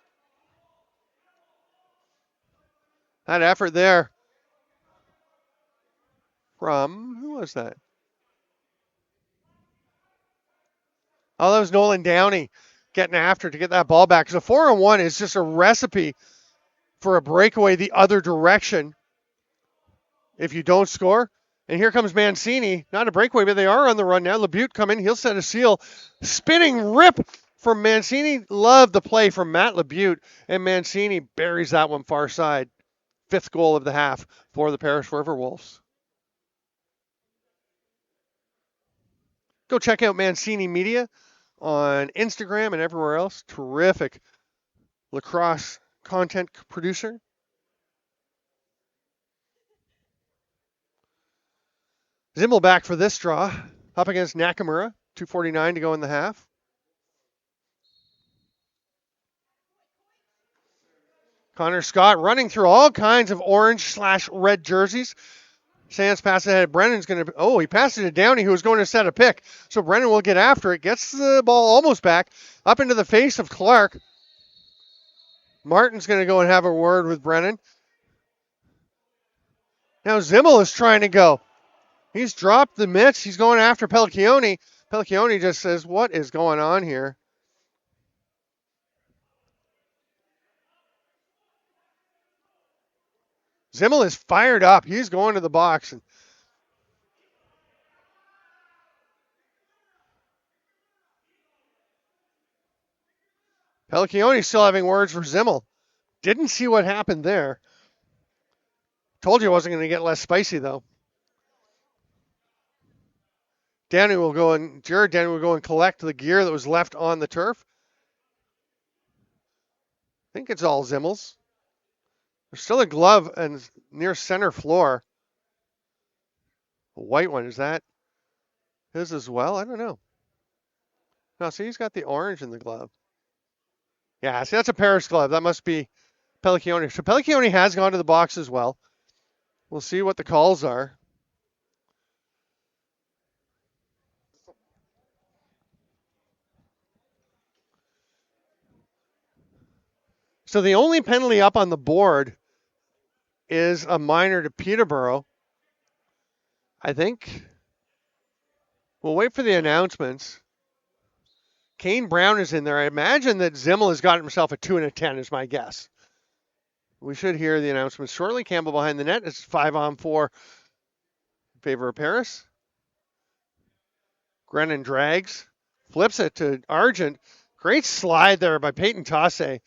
That effort there from, who was that? Oh, that was Nolan Downey getting after to get that ball back. Because a 4-on-1 is just a recipe for a breakaway the other direction if you don't score. And here comes Mancini. Not a breakaway, but they are on the run now. LeBute coming. He'll set a seal. Spinning rip from Mancini. Love the play from Matt LeBute. And Mancini buries that one far side. 5th goal of the half for the Paris RiverWolves. Go check out Mancini Media on Instagram and everywhere else. Terrific lacrosse content producer. Zimmel back for this draw. Up against Nakamura. 2:49 to go in the half. Connor Scott running through all kinds of orange/red jerseys. Sands pass ahead. Brennan's going to, he passed it to Downey, who was going to set a pick. So Brennan will get after it. Gets the ball almost back. Up into the face of Clark. Martin's going to go and have a word with Brennan. Now Zimmel is trying to go. He's dropped the mitts. He's going after Pellicchione. Pellicchione just says, what is going on here? Zimmel is fired up. He's going to the box. Pellicchione still having words for Zimmel. Didn't see what happened there. Told you it wasn't going to get less spicy, though. Jared Downey will go and collect the gear that was left on the turf. I think it's all Zimmel's. There's still a glove and near center floor. A white one, is that his as well? I don't know. No, see, he's got the orange in the glove. Yeah, see, that's a Paris glove. That must be Pellicchione. So Pellicchione has gone to the box as well. We'll see what the calls are. So the only penalty up on the board is a minor to Peterborough. I think we'll wait for the announcements. Kane Brown is in there. I imagine that Zimmel has got himself a 2 and a 10 is my guess. We should hear the announcements shortly. Campbell behind the net. It's 5-on-4 in favor of Paris. Grennan drags. Flips it to Argent. Great slide there by Peyton Tasse.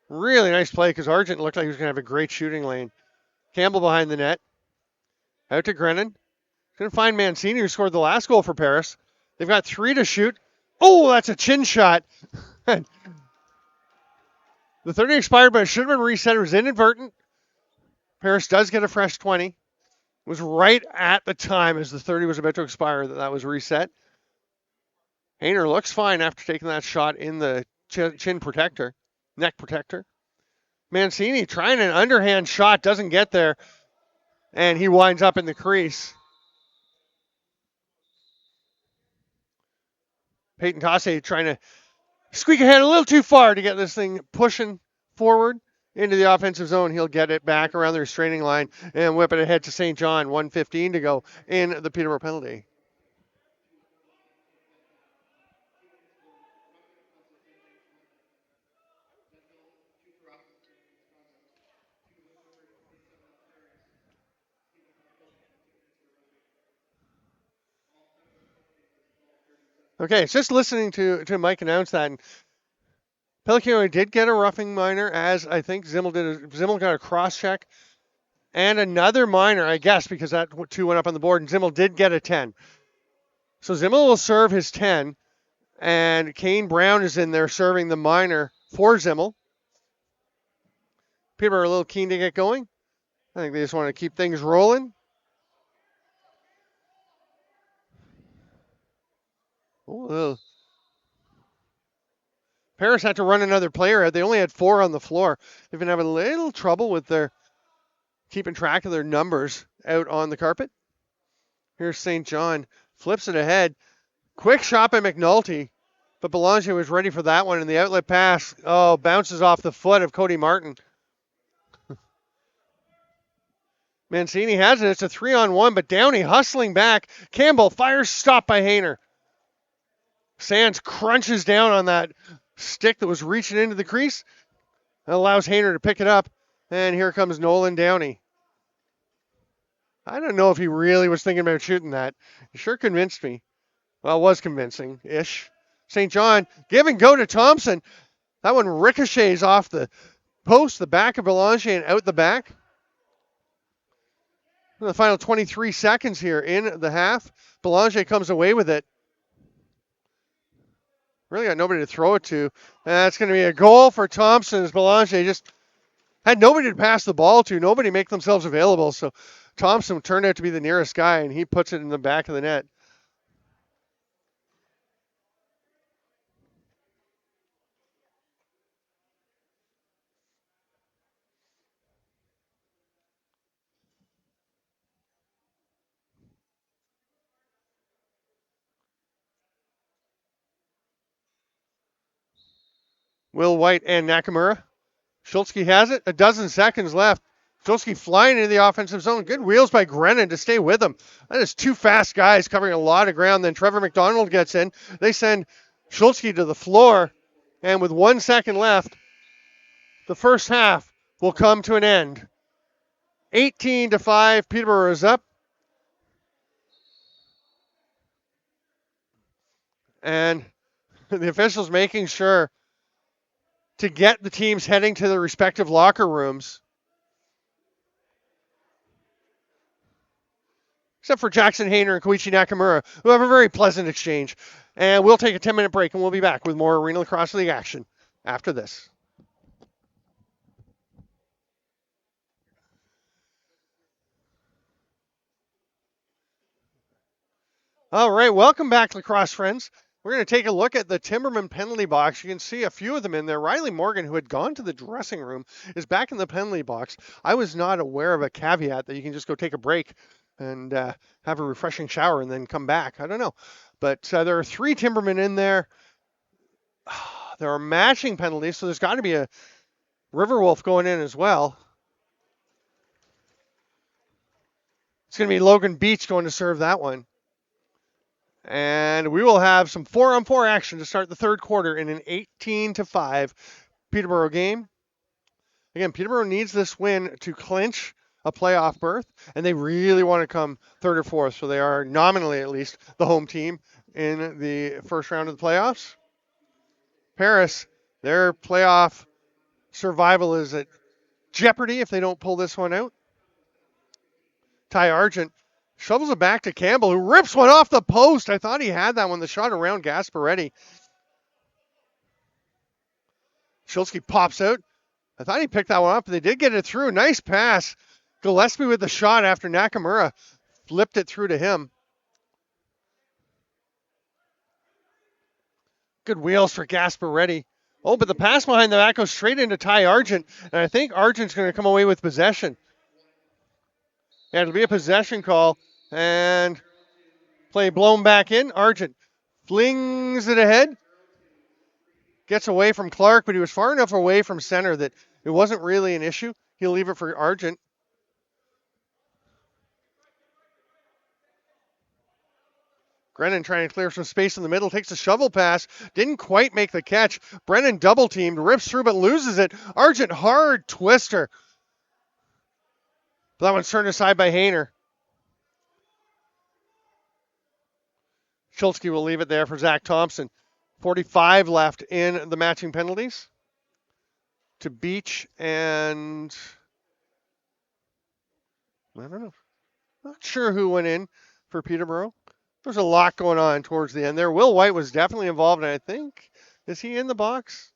Really nice play because Argent looked like he was going to have a great shooting lane. Campbell behind the net. Out to Grennan. Going to find Mancini, who scored the last goal for Paris. They've got 3 to shoot. Oh, that's a chin shot. The 30 expired, but it should have been reset. It was inadvertent. Paris does get a fresh 20. It was right at the time as the 30 was about to expire that was reset. Hayner looks fine after taking that shot in the chin protector, neck protector. Mancini trying an underhand shot, doesn't get there, and he winds up in the crease. Peyton Tasse trying to squeak ahead a little too far to get this thing pushing forward into the offensive zone. He'll get it back around the restraining line and whip it ahead to St. John. 1:15 to go in the Peterborough penalty. Okay, it's just listening to Mike announce that. And Pellicchione did get a roughing minor, as I think Zimmel did. Zimmel got a cross check and another minor, I guess, because that 2 went up on the board, and Zimmel did get a 10. So Zimmel will serve his 10, and Kane Brown is in there serving the minor for Zimmel. People are a little keen to get going. I think they just want to keep things rolling. Oh, Paris had to run another player out. They only had 4 on the floor. They've been having a little trouble with their keeping track of their numbers out on the carpet. Here's St. John. Flips it ahead. Quick shot by McNulty. But Belanger was ready for that one, and the outlet pass, bounces off the foot of Cody Martin. Mancini has it. It's a 3-on-1, but Downey hustling back. Campbell fires, stopped by Hayner. Sands crunches down on that stick that was reaching into the crease. That allows Hayner to pick it up. And here comes Nolan Downey. I don't know if he really was thinking about shooting that. He sure convinced me. Well, it was convincing-ish. St. John, give and go to Thompson. That one ricochets off the post, the back of Belanger, and out the back. The final 23 seconds here in the half. Belanger comes away with it. Really got nobody to throw it to. That's going to be a goal for Thompson as Belanger just had nobody to pass the ball to. Nobody make themselves available. So Thompson turned out to be the nearest guy, and he puts it in the back of the net. Will White and Nakamura. Schultzky has it. A dozen seconds left. Schultzky flying into the offensive zone. Good wheels by Grennan to stay with him. That is two fast guys covering a lot of ground. Then Trevor McDonald gets in. They send Schultzky to the floor. And with 1 second left, the first half will come to an end. 18-5, Peterborough is up. And the officials making sure to get the teams heading to their respective locker rooms. Except for Jackson Hayner and Koichi Nakamura, who have a very pleasant exchange. And we'll take a 10-minute break, and we'll be back with more Arena Lacrosse League action after this. All right, welcome back, lacrosse friends. We're going to take a look at the Timbermen penalty box. You can see a few of them in there. Riley Morgan, who had gone to the dressing room, is back in the penalty box. I was not aware of a caveat that you can just go take a break and have a refreshing shower and then come back. I don't know. But there are 3 Timbermen in there. There are matching penalties, so there's got to be a RiverWolf going in as well. It's going to be Logan Beach going to serve that one. And we will have some 4-on-4 action to start the third quarter in an 18-5 Peterborough game. Again, Peterborough needs this win to clinch a playoff berth, and they really want to come third or fourth, so they are nominally at least the home team in the first round of the playoffs. Paris, their playoff survival is at jeopardy if they don't pull this one out. Ty Argent shovels it back to Campbell, who rips one off the post. I thought he had that one. The shot around Gasparetti. Schultzky pops out. I thought he picked that one up, but they did get it through. Nice pass. Gillespie with the shot after Nakamura flipped it through to him. Good wheels for Gasparetti. Oh, but the pass behind the back goes straight into Ty Argent, and I think Argent's going to come away with possession. Yeah, it'll be a possession call, and play blown back in. Argent flings it ahead. Gets away from Clark, but he was far enough away from center that it wasn't really an issue. He'll leave it for Argent. Grennan trying to clear some space in the middle, takes a shovel pass, didn't quite make the catch. Brennan double teamed, rips through but loses it. Argent hard twister. But that one's turned aside by Hayner. Schultzky will leave it there for Zach Thompson. 45 left in the matching penalties to Beach and I don't know. Not sure who went in for Peterborough. There's a lot going on towards the end there. Will White was definitely involved, and I think, is he in the box?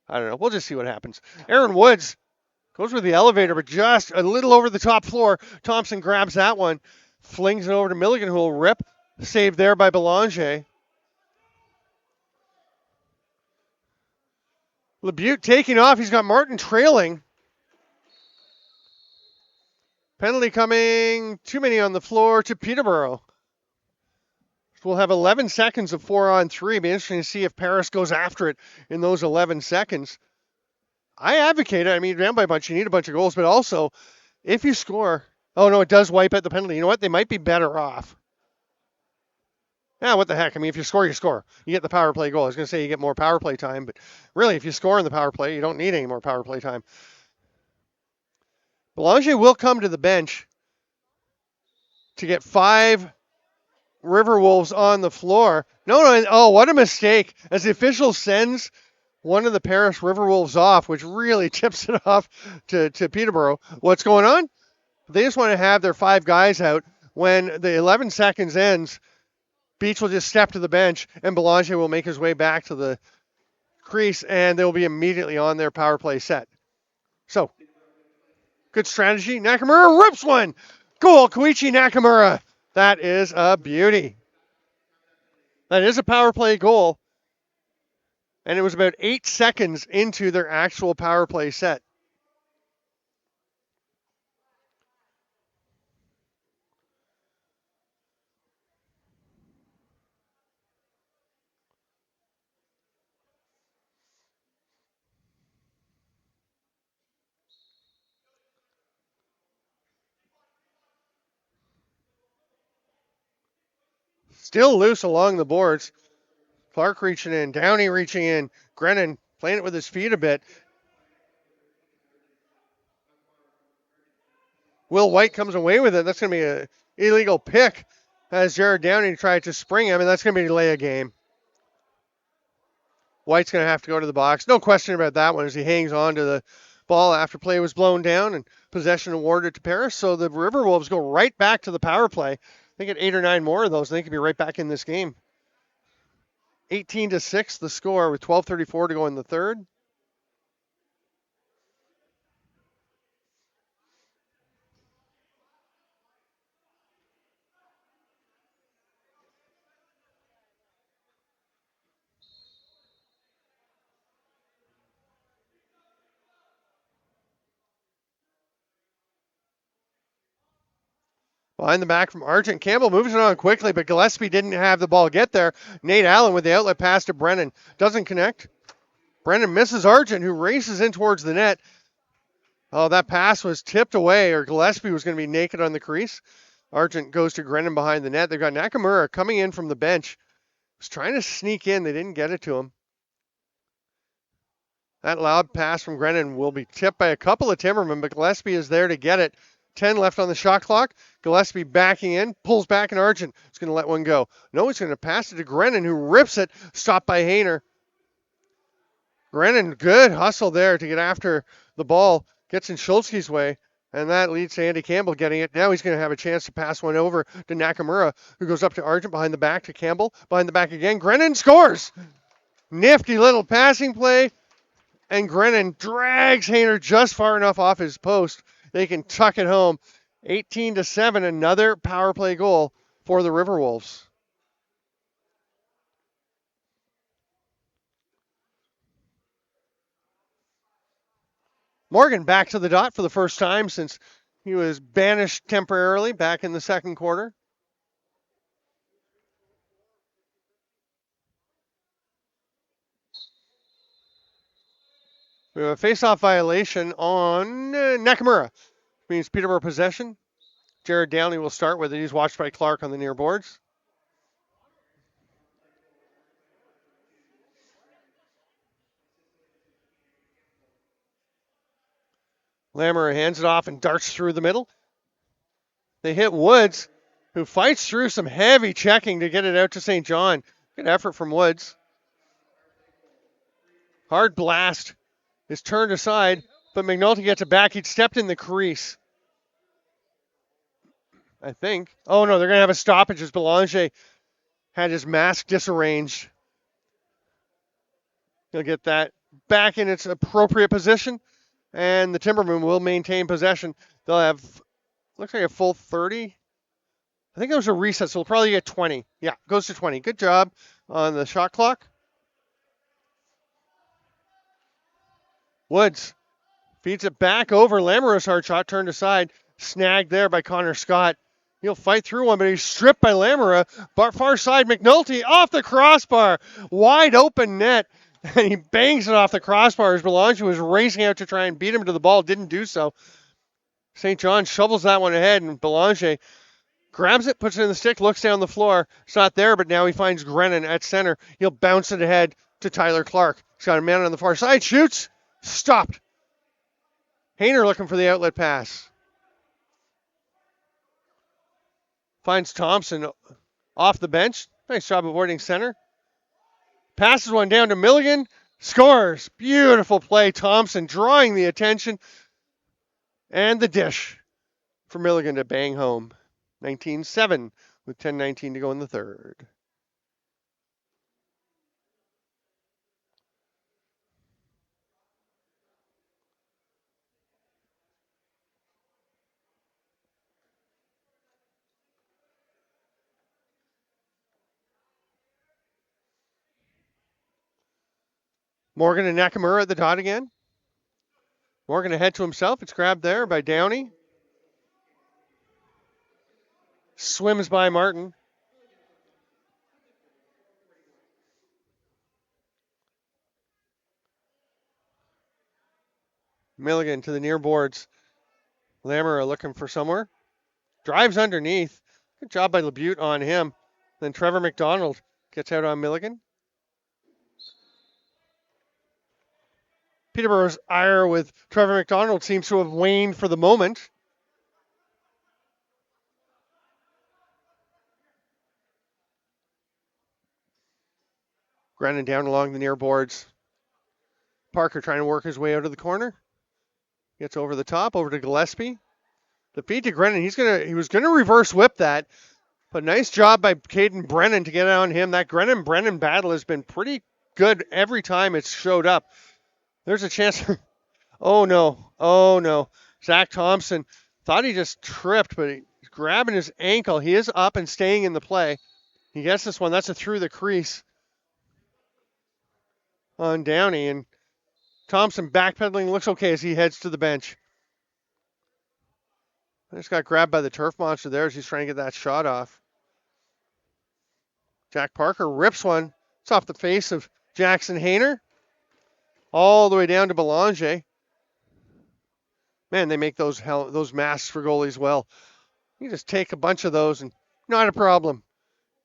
I don't know. We'll just see what happens. Aaron Woods goes with the elevator, but just a little over the top floor. Thompson grabs that one, flings it over to Milligan, who will rip. Saved there by Belanger. LeBute taking off. He's got Martin trailing. Penalty coming. Too many on the floor to Peterborough. We'll have 11 seconds of 4-on-3. It'll be interesting to see if Paris goes after it in those 11 seconds. I advocate it. I mean, down by a bunch, you need a bunch of goals, but also if you score, oh no, it does wipe out the penalty. You know what? They might be better off. Yeah, what the heck? I mean, if you score, you score. You get the power play goal. I was going to say you get more power play time, but really, if you score in the power play, you don't need any more power play time. Belanger will come to the bench to get 5 RiverWolves on the floor. No, oh, what a mistake. As the official sends one of the Paris RiverWolves off, which really tips it off to Peterborough. What's going on? They just want to have their 5 guys out. When the 11 seconds ends, Beach will just step to the bench, and Belanger will make his way back to the crease, and they'll be immediately on their power play set. So, good strategy. Nakamura rips one. Goal, Koichi Nakamura. That is a beauty. That is a power play goal. And it was about 8 seconds into their actual power play set. Still loose along the boards. Clark reaching in, Downey reaching in, Grennan playing it with his feet a bit. Will White comes away with it. That's going to be an illegal pick as Jared Downey tried to spring him, and that's going to be delay a game. White's going to have to go to the box. No question about that one as he hangs on to the ball after play was blown down and possession awarded to Paris. So the RiverWolves go right back to the power play. They get 8 or 9 more of those, and they could be right back in this game. 18-6 the score with 12:34 to go in the third. Behind the back from Argent. Campbell moves it on quickly, but Gillespie didn't have the ball get there. Nate Allen with the outlet pass to Brennan. Doesn't connect. Brennan misses Argent, who races in towards the net. Oh, that pass was tipped away, or Gillespie was going to be naked on the crease. Argent goes to Grennan behind the net. They've got Nakamura coming in from the bench. Was trying to sneak in. They didn't get it to him. That loud pass from Grennan will be tipped by a couple of Timbermen, but Gillespie is there to get it. 10 left on the shot clock. Gillespie backing in, pulls back, and Argent is going to let one go. No, he's going to pass it to Grennan, who rips it, stopped by Hayner. Grennan, good hustle there to get after the ball, gets in Schultzke's way, and that leads to Andy Campbell getting it. Now he's going to have a chance to pass one over to Nakamura, who goes up to Argent behind the back to Campbell, behind the back again. Grennan scores! Nifty little passing play, and Grennan drags Hayner just far enough off his post. They can tuck it home. 18-7, another power play goal for the RiverWolves. Morgan back to the dot for the first time since he was banished temporarily back in the second quarter. We have a face-off violation on Nakamura. Which means Peterborough possession. Jared Downey will start with it. He's watched by Clark on the near boards. Lamoureux hands it off and darts through the middle. They hit Woods, who fights through some heavy checking to get it out to St. John. Good effort from Woods. Hard blast is turned aside, but McNulty gets it back. He'd stepped in the crease, I think. Oh, no, they're going to have a stoppage as Belanger had his mask disarranged. He'll get that back in its appropriate position, and the Timbermen will maintain possession. They'll have, looks like a full 30. I think there was a reset, so they'll probably get 20. Yeah, goes to 20. Good job on the shot clock. Woods feeds it back over. Lamoureux's hard shot turned aside. Snagged there by Connor Scott. He'll fight through one, but he's stripped by Lamera. Far side, McNulty off the crossbar. Wide open net. And he bangs it off the crossbar as Belanger was racing out to try and beat him to the ball. Didn't do so. St. John shovels that one ahead, and Belanger grabs it, puts it in the stick, looks down the floor. It's not there, but now he finds Grennan at center. He'll bounce it ahead to Tyler Clark. He's got a man on the far side. Shoots. Stopped. Hayner looking for the outlet pass. Finds Thompson off the bench. Nice job avoiding center. Passes one down to Milligan. Scores. Beautiful play. Thompson drawing the attention. And the dish for Milligan to bang home. 19-7 with 10:19 to go in the third. Morgan and Nakamura at the dot again. Morgan ahead to himself. It's grabbed there by Downey. Swims by Martin. Milligan to the near boards. Lamera looking for somewhere. Drives underneath. Good job by LeBute on him. Then Trevor McDonald gets out on Milligan. Peterborough's ire with Trevor McDonald seems to have waned for the moment. Grennan down along the near boards. Parker trying to work his way out of the corner. Gets over the top, over to Gillespie. The feed to Grennan. He was gonna reverse whip that, but nice job by Caden Brennan to get on him. That Grennan-Brennan battle has been pretty good every time it's showed up. There's a chance. Oh no. Zach Thompson thought he just tripped, but he's grabbing his ankle. He is up and staying in the play. He gets this one. That's a through the crease on Downey, and Thompson backpedaling, looks okay as he heads to the bench. I just got grabbed by the turf monster there as he's trying to get that shot off. Jack Parker rips one. It's off the face of Jackson Hayner. All the way down to Belanger. Man, they make those masks for goalies well. You just take a bunch of those and not a problem.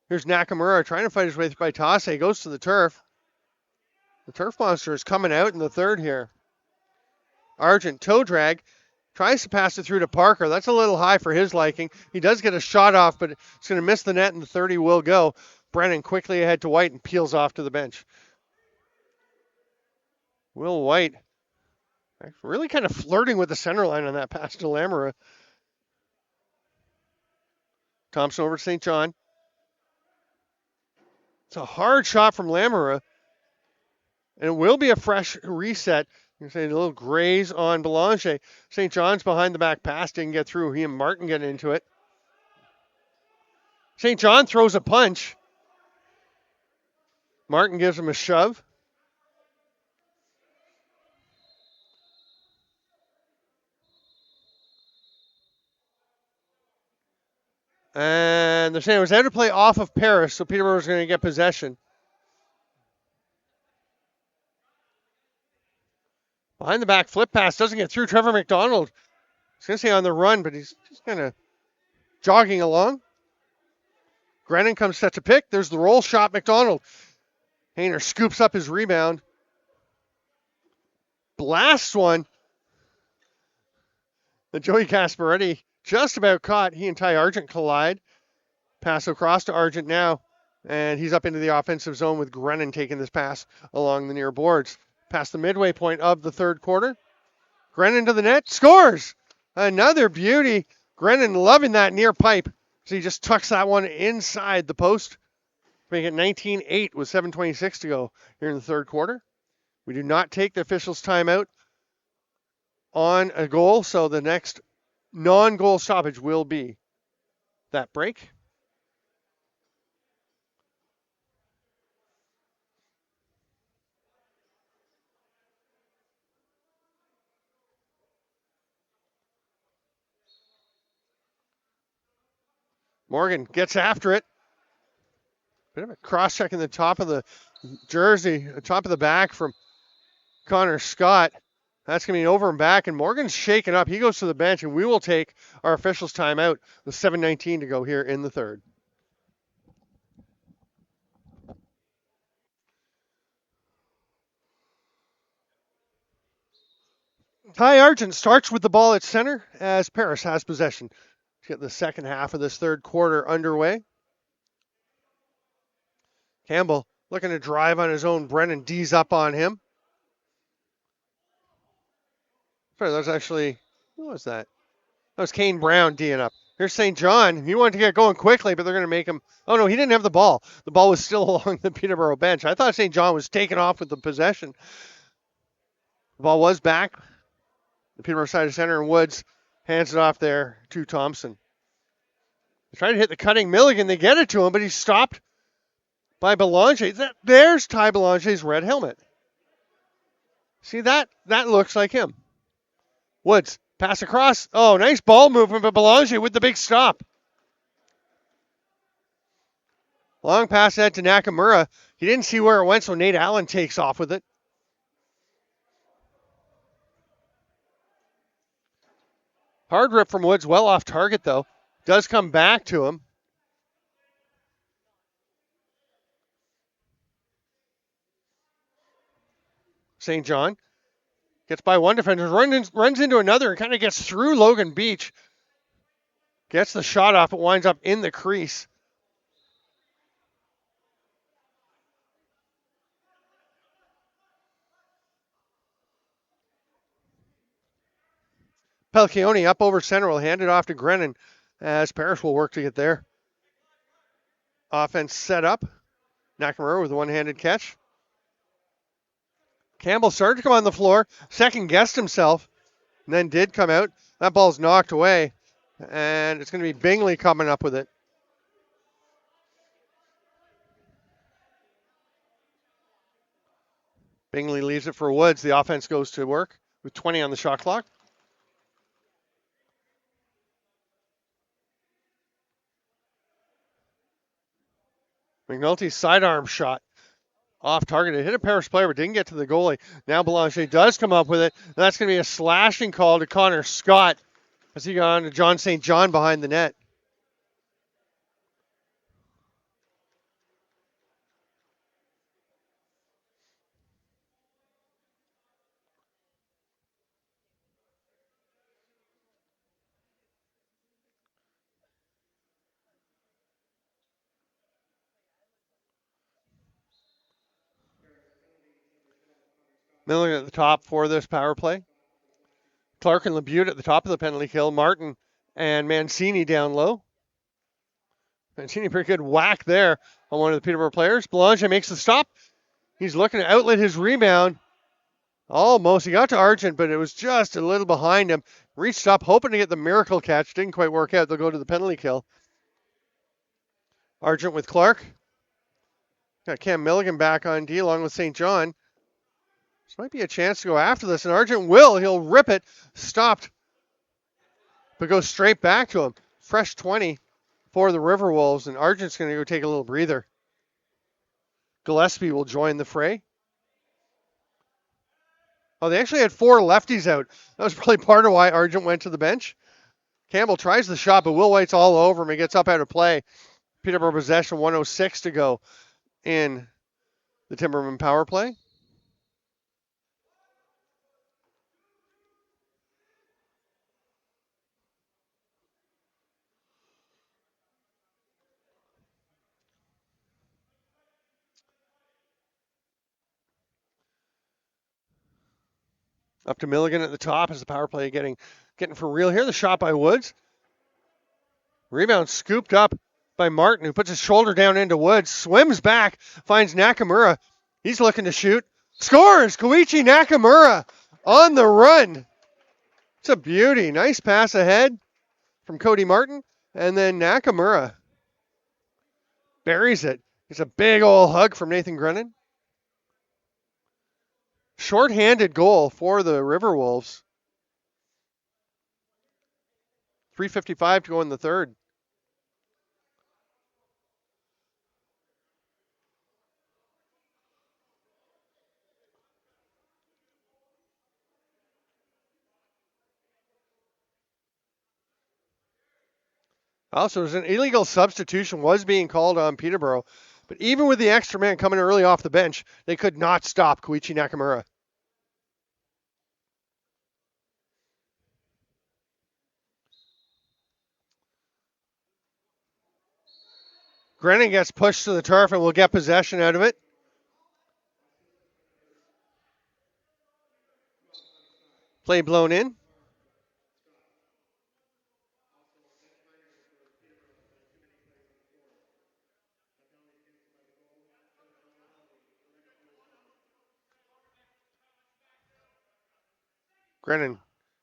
Here's Nakamura trying to fight his way by Tase. Goes to the turf. The turf monster is coming out in the third here. Argent toe drag. Tries to pass it through to Parker. That's a little high for his liking. He does get a shot off, but it's going to miss the net, and the 30 will go. Brennan quickly ahead to White and peels off to the bench. Will White really kind of flirting with the center line on that pass to Lamera. Thompson over to St. John. It's a hard shot from Lamera, and it will be a fresh reset. You're saying a little graze on Belanger. St. John's behind the back pass, didn't get through. He and Martin get into it. St. John throws a punch. Martin gives him a shove. And they're saying it was out of play off of Paris, so Peterborough is going to get possession. Behind the back flip pass, doesn't get through. Trevor McDonald, I was going to say on the run, but he's just kind of jogging along. Grennan comes set to pick. There's the roll shot, McDonald. Hayner scoops up his rebound. Blasts one. The Joey Casparetti just about caught. He and Ty Argent collide. Pass across to Argent now. And he's up into the offensive zone with Grennan taking this pass along the near boards. Past the midway point of the third quarter. Grennan to the net. Scores! Another beauty. Grennan loving that near pipe. So he just tucks that one inside the post. Make it 19-8 with 7:26 to go here in the third quarter. We do not take the officials' timeout on a goal, so the next non-goal stoppage will be that break. Morgan gets after it. Bit of a cross-check in the top of the jersey, top of the back from Connor Scott. That's going to be over and back, and Morgan's shaken up. He goes to the bench, and we will take our officials' timeout with 7:19 to go here in the third. Ty Argent starts with the ball at center as Paris has possession to get the second half of this third quarter underway. Campbell looking to drive on his own. Brennan D's up on him. Sorry, that was actually, who was that? That was Kane Brown D'ing up. Here's St. John. He wanted to get going quickly, but they're going to make him. Oh, no, he didn't have the ball. The ball was still along the Peterborough bench. I thought St. John was taken off with the possession. The ball was back. The Peterborough side of center, and Woods hands it off there to Thompson. They're trying to hit the cutting Milligan. They get it to him, but he's stopped by Belanger. There's Ty Belanger's red helmet. See, that looks like him. Woods, pass across. Oh, nice ball movement by Belanger with the big stop. Long pass ahead to Nakamura. He didn't see where it went, so Nate Allen takes off with it. Hard rip from Woods, well off target though. Does come back to him. St. John gets by one defender, runs into another, and kind of gets through Logan Beach. Gets the shot off, but winds up in the crease. Pelchioni up over center will hand it off to Grennan as Parrish will work to get there. Offense set up. Nakamura with a one-handed catch. Campbell started to come on the floor, second guessed himself, and then did come out. That ball's knocked away, and it's going to be Bingley coming up with it. Bingley leaves it for Woods. The offense goes to work with 20 on the shot clock. McNulty's sidearm shot off target. It hit a Paris player, but didn't get to the goalie. Now Belanger does come up with it. That's going to be a slashing call to Connor Scott as he got on to John St. John behind the net. Miller at the top for this power play. Clark and Labute at the top of the penalty kill. Martin and Mancini down low. Mancini, pretty good whack there on one of the Peterborough players. Belanger makes the stop. He's looking to outlet his rebound. Almost. He got to Argent, but it was just a little behind him. Reached up, hoping to get the miracle catch. Didn't quite work out. They'll go to the penalty kill. Argent with Clark. Got Cam Milligan back on D along with St. John. This might be a chance to go after this, and Argent will. He'll rip it. Stopped. But goes straight back to him. Fresh 20 for the RiverWolves, and Argent's going to go take a little breather. Gillespie will join the fray. Oh, they actually had 4 lefties out. That was probably part of why Argent went to the bench. Campbell tries the shot, but Will White's all over him. He gets up out of play. Peterborough possession, 1:06 to go in the Timbermen power play. Up to Milligan at the top as the power play getting for real here. The shot by Woods. Rebound scooped up by Martin, who puts his shoulder down into Woods. Swims back, finds Nakamura. He's looking to shoot. Scores! Koichi Nakamura on the run. It's a beauty. Nice pass ahead from Cody Martin. And then Nakamura buries it. It's a big old hug from Nathan Grennan. Short-handed goal for the RiverWolves. 3:55 to go in the third. Also, there's an illegal substitution was being called on Peterborough, but even with the extra man coming early off the bench, they could not stop Koichi Nakamura. Grennan gets pushed to the turf and will get possession out of it. Play blown in. Grennan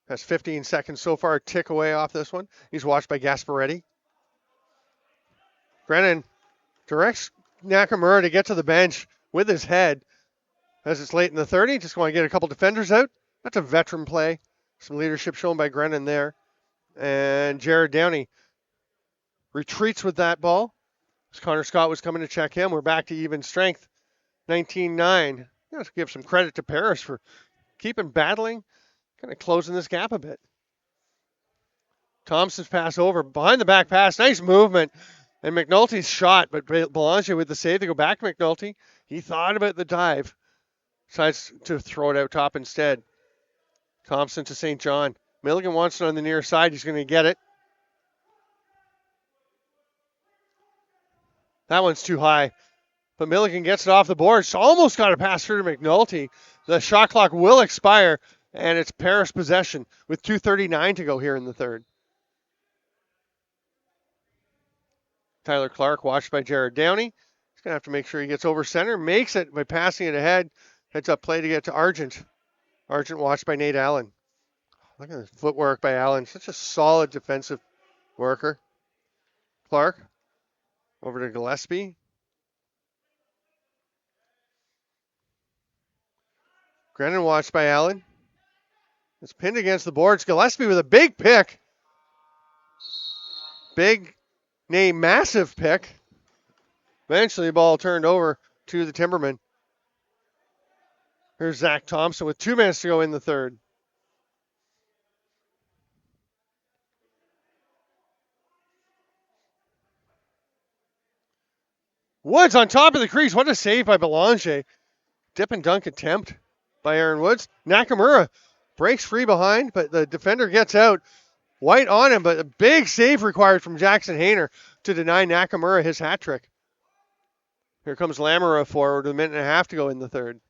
has 15 seconds so far, tick away off this one. He's watched by Gasparetti. Grennan directs Nakamura to get to the bench with his head as it's late in the 30. Just want to get a couple defenders out. That's a veteran play. Some leadership shown by Grennan there. And Jared Downey retreats with that ball. As Connor Scott was coming to check him. We're back to even strength. 19-9. Let's give some credit to Paris for keeping battling, kind of closing this gap a bit. Thompson's pass over, behind the back pass, nice movement. And McNulty's shot, but Belanger with the save to go back to McNulty. He thought about the dive. Decides to throw it out top instead. Thompson to St. John. Milligan wants it on the near side. He's going to get it. That one's too high. But Milligan gets it off the board. So almost got a pass through to McNulty. The shot clock will expire, and it's Paris possession with 2:39 to go here in the third. Tyler Clark, watched by Jared Downey. He's going to have to make sure he gets over center. Makes it by passing it ahead. Heads up play to get to Argent. Argent watched by Nate Allen. Look at the footwork by Allen. Such a solid defensive worker. Clark over to Gillespie. Grennan watched by Allen. It's pinned against the boards. Gillespie with a big pick. Big, nay, massive pick. Eventually, the ball turned over to the Timbermen. Here's Zach Thompson with 2 minutes to go in the third. Woods on top of the crease. What a save by Belanger. Dip and dunk attempt by Aaron Woods. Nakamura breaks free behind, but the defender gets out. White on him, but a big save required from Jackson Hayner to deny Nakamura his hat trick. Here comes Lamoureux forward with a minute and a half to go in the third.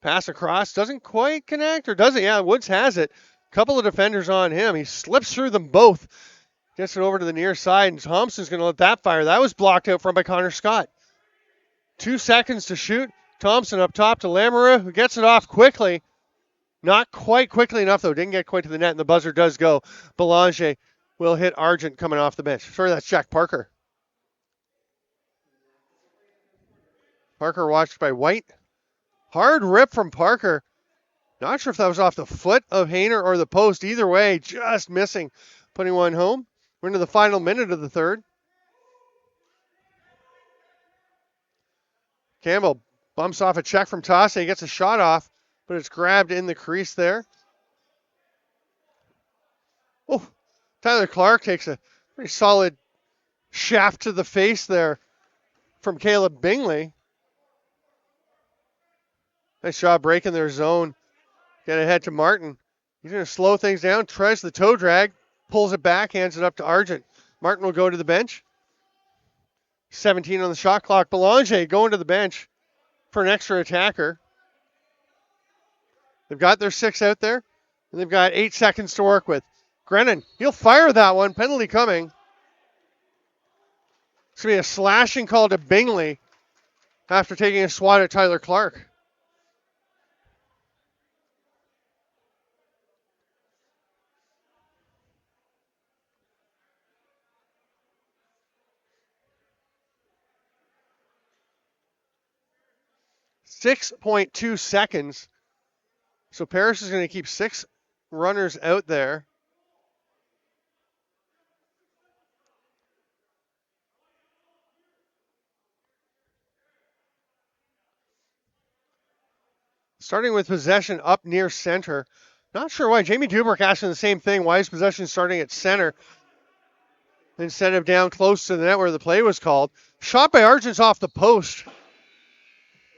Pass across, doesn't quite connect, or does it? Yeah, Woods has it. Couple of defenders on him. He slips through them both. Gets it over to the near side, and Thompson's going to let that fire. That was blocked out front by Connor Scott. 2 seconds to shoot. Thompson up top to Lamoureux, who gets it off quickly. Not quite quickly enough, though. Didn't get quite to the net, and the buzzer does go. Belanger will hit Argent coming off the bench. Sorry, that's Jack Parker. Parker watched by White. Hard rip from Parker. Not sure if that was off the foot of Hayner or the post. Either way, just missing. Putting one home. We're into the final minute of the third. Campbell bumps off a check from Tasse. He gets a shot off, but it's grabbed in the crease there. Oh, Tyler Clark takes a pretty solid shaft to the face there from Caleb Bingley. Nice job breaking their zone. Get ahead to Martin. He's going to slow things down, tries the toe drag, pulls it back, hands it up to Argent. Martin will go to the bench. 17 on the shot clock. Belanger going to the bench for an extra attacker. They've got their 6 out there, and they've got 8 seconds to work with. Grennan, he'll fire that one. Penalty coming. It's going to be a slashing call to Bingley after taking a swat at Tyler Clark. .2 seconds. So Paris is going to keep 6 runners out there. Starting with possession up near center. Not sure why. Jamie Dubrick asking the same thing. Why is possession starting at center instead of down close to the net where the play was called? Shot by Argent's off the post.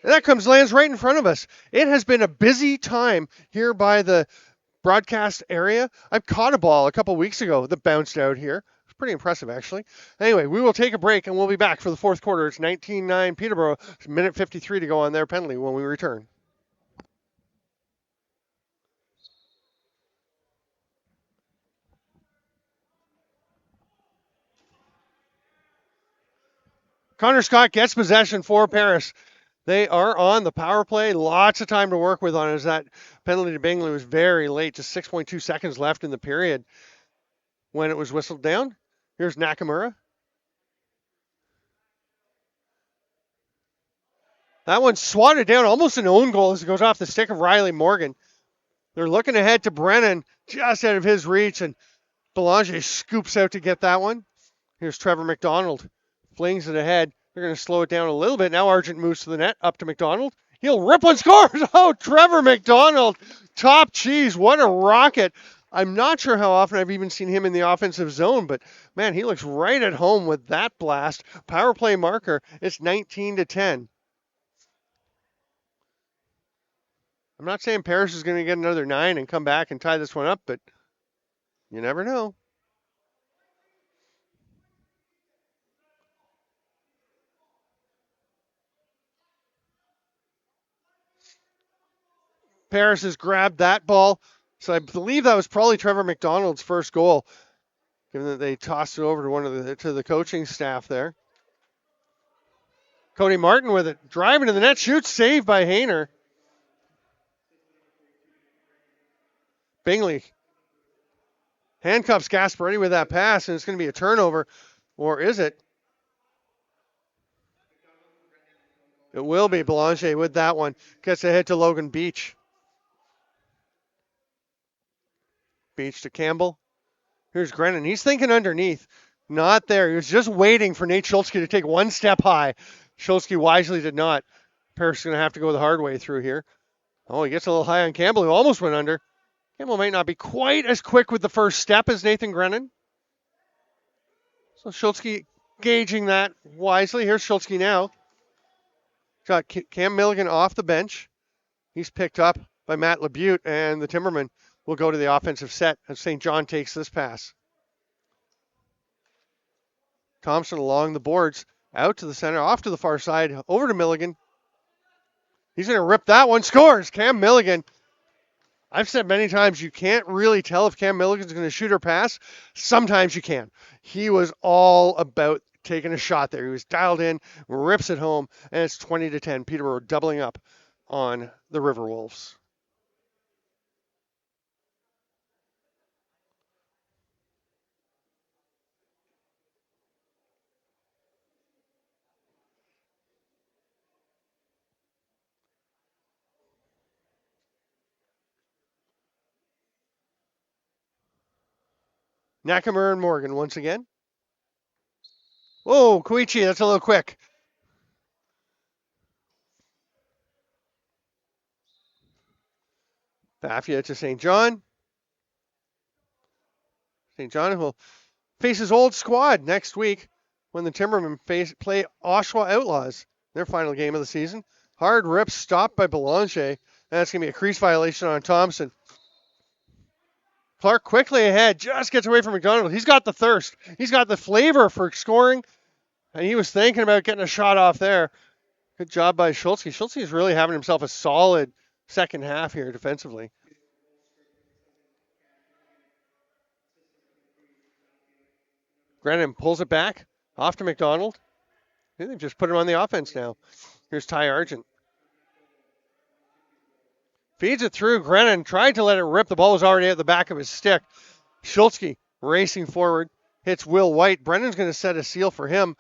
And that lands right in front of us. It has been a busy time here by the broadcast area. I caught a ball a couple weeks ago that bounced out here. It's pretty impressive, actually. Anyway, we will take a break, and we'll be back for the fourth quarter. It's 19-9 Peterborough. It's minute 53 to go on their penalty when we return. Connor Scott gets possession for Paris. They are on the power play. Lots of time to work with on it, as that penalty to Bingley was very late. Just 6.2 seconds left in the period when it was whistled down. Here's Nakamura. That one swatted down, almost an own goal as it goes off the stick of Riley Morgan. They're looking ahead to Brennan, just out of his reach, and Belanger scoops out to get that one. Here's Trevor McDonald. Flings it ahead. They're going to slow it down a little bit. Now Argent moves to the net, up to McDonald. He'll rip one, scores! Oh, Trevor McDonald, top cheese. What a rocket. I'm not sure how often I've even seen him in the offensive zone, but man, he looks right at home with that blast. Power play marker. It's 19-10. I'm not saying Paris is going to get another 9 and come back and tie this one up, but you never know. Paris has grabbed that ball. So I believe that was probably Trevor McDonald's first goal, given that they tossed it over to the coaching staff there. Cody Martin with it, driving to the net, shoots, saved by Hayner. Bingley handcuffs Gasparetti with that pass, and it's going to be a turnover, or is it? It will be. Belanger with that one. Gets ahead to Logan Beach. Beach to Campbell. Here's Grennan. He's thinking underneath. Not there. He was just waiting for Nate Schultzke to take one step high. Schultzke wisely did not. Paris is going to have to go the hard way through here. Oh, he gets a little high on Campbell, who almost went under. Campbell might not be quite as quick with the first step as Nathan Grennan. So Schultzke gauging that wisely. Here's Schultzke now. Got Cam Milligan off the bench. He's picked up by Matt Labute, and the Timbermen will go to the offensive set as St. John takes this pass. Thompson along the boards, out to the center, off to the far side, over to Milligan. He's going to rip that one, scores! Cam Milligan. I've said many times you can't really tell if Cam Milligan's going to shoot or pass. Sometimes you can. He was all about taking a shot there. He was dialed in, rips it home, and it's 20-10. Peterborough doubling up on the RiverWolves. Nakamura and Morgan once again. Whoa, Koichi, that's a little quick. Bafia to St. John. St. John will face his old squad next week when the Timbermen play Oshawa Outlaws, their final game of the season. Hard rip stopped by Belanger. That's going to be a crease violation on Thompson. Clark quickly ahead, just gets away from McDonald. He's got the thirst. He's got the flavor for scoring, and he was thinking about getting a shot off there. Good job by Schultzke. Schultzke is really having himself a solid second half here defensively. Grennan pulls it back, off to McDonald. I think they've just put him on the offense now. Here's Ty Argent. Feeds it through. Grennan tried to let it rip. The ball was already at the back of his stick. Schultzke racing forward. Hits Will White. Brennan's going to set a seal for him.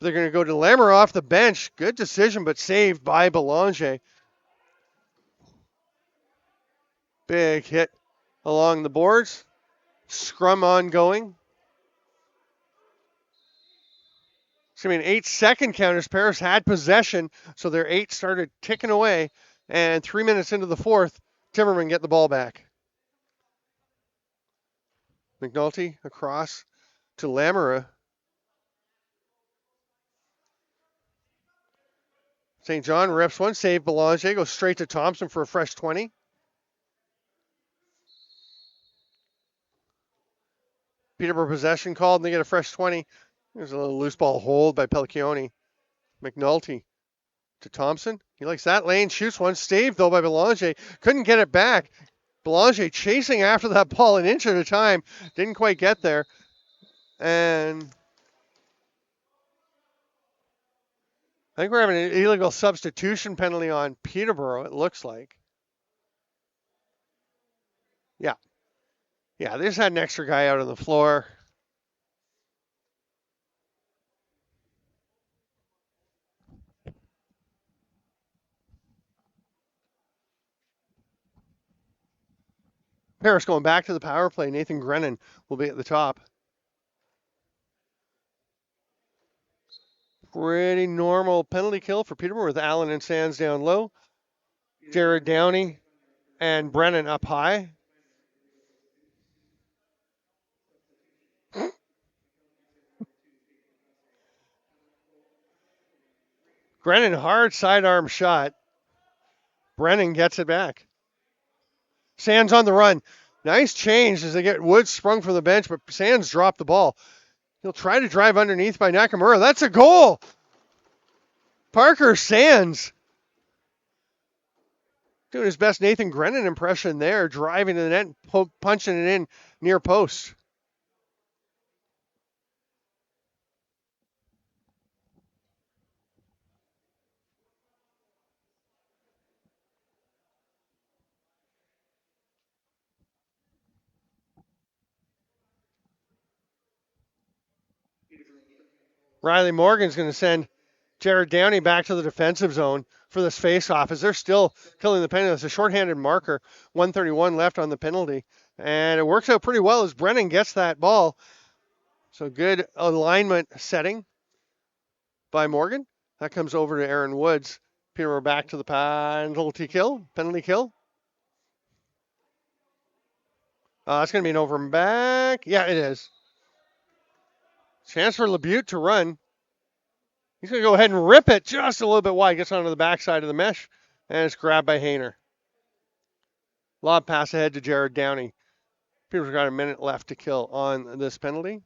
They're going to go to Lammer off the bench. Good decision, but saved by Belanger. Big hit along the boards. Scrum ongoing. It's going to be an 8-second count as Paris had possession, so their 8 started ticking away. And 3 minutes into the fourth, Timbermen get the ball back. McNulty across to Lamoureux. St. John rips one, save Belanger, goes straight to Thompson for a fresh 20. Peterborough possession called, and they get a fresh 20. There's a little loose ball hold by Pellicchioni. McNulty to Thompson. He likes that lane, shoots one, saved though by Belanger. Couldn't get it back. Belanger chasing after that ball an inch at a time. Didn't quite get there. And I think we're having an illegal substitution penalty on Peterborough, it looks like. Yeah. Yeah, they just had an extra guy out on the floor. Paris going back to the power play. Nathan Grennan will be at the top. Pretty normal penalty kill for Peterborough with Allen and Sands down low. Jared Downey and Brennan up high. Grennan, hard sidearm shot. Brennan gets it back. Sands on the run. Nice change as they get Woods sprung from the bench, but Sands dropped the ball. He'll try to drive underneath by Nakamura. That's a goal. Parker Sands doing his best Nathan Grennan impression there, driving to the net, punching it in near post. Riley Morgan's going to send Jared Downey back to the defensive zone for this face-off as they're still killing the penalty. It's a shorthanded marker, 1:31 left on the penalty. And it works out pretty well as Brennan gets that ball. So good alignment setting by Morgan. That comes over to Aaron Woods. Peterborough back to the penalty kill. It's going to be an over and back. Yeah, it is. Chance for LeBute to run. He's going to go ahead and rip it just a little bit wide. Gets onto the backside of the mesh, and it's grabbed by Hayner. Lob pass ahead to Jared Downey. Peter's got a minute left to kill on this penalty.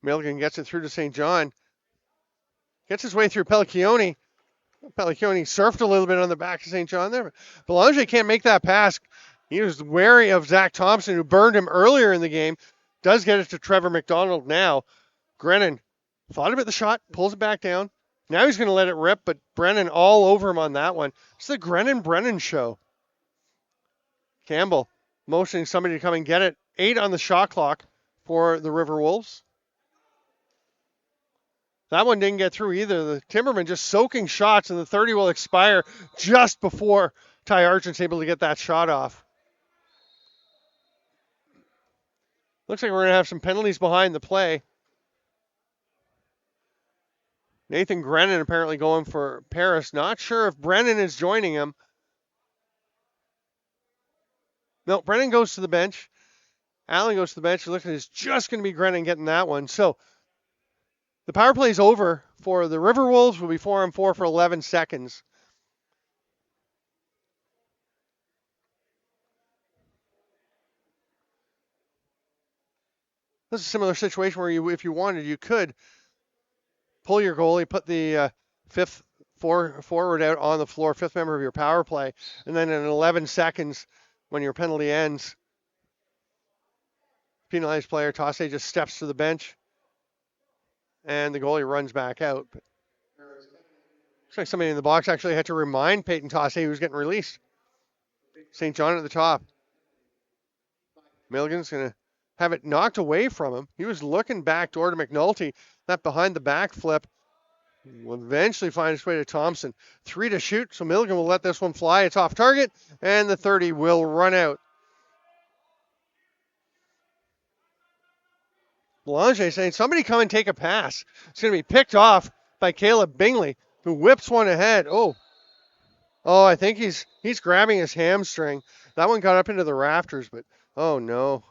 Milligan gets it through to St. John. Gets his way through Pellicchioni. Pellicchioni surfed a little bit on the back of St. John there. Belanger can't make that pass. He was wary of Zach Thompson, who burned him earlier in the game. Does get it to Trevor McDonald now. Grennan thought about the shot, pulls it back down. Now he's going to let it rip, but Brennan all over him on that one. It's the Grennan-Brennan show. Campbell motioning somebody to come and get it. 8 on the shot clock for the RiverWolves. That one didn't get through either. The Timbermen just soaking shots, and the 30 will expire just before Ty Argent's able to get that shot off. Looks like we're going to have some penalties behind the play. Nathan Grennan apparently going for Paris. Not sure if Brennan is joining him. No, Brennan goes to the bench. Allen goes to the bench. It looks like it's just going to be Grennan getting that one. So the power play is over for the RiverWolves. Will be 4-on-4 for 11 seconds. This is a similar situation where if you wanted, you could pull your goalie, put the fifth forward out on the floor, fifth member of your power play, and then in 11 seconds, when your penalty ends, penalized player Tasse just steps to the bench, and the goalie runs back out. But looks like somebody in the box actually had to remind Peyton Tasse he was getting released. St. John at the top. Milligan's going to have it knocked away from him. He was looking back door to McNulty. That behind the back flip will eventually find its way to Thompson. 3 to shoot, so Milligan will let this one fly. It's off target, and the 30 will run out. Belanger saying, somebody come and take a pass. It's going to be picked off by Caleb Bingley, who whips one ahead. Oh, I think he's grabbing his hamstring. That one got up into the rafters, but oh no.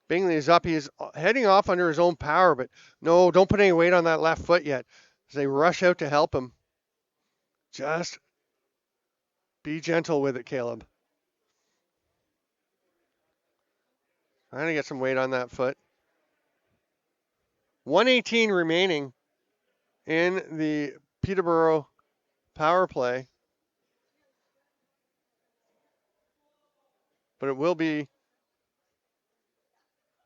Bingley is up. He is heading off under his own power, but no, don't put any weight on that left foot yet. As they rush out to help him. Just be gentle with it, Caleb. Trying to get some weight on that foot. 118 remaining in the Peterborough power play. But it will be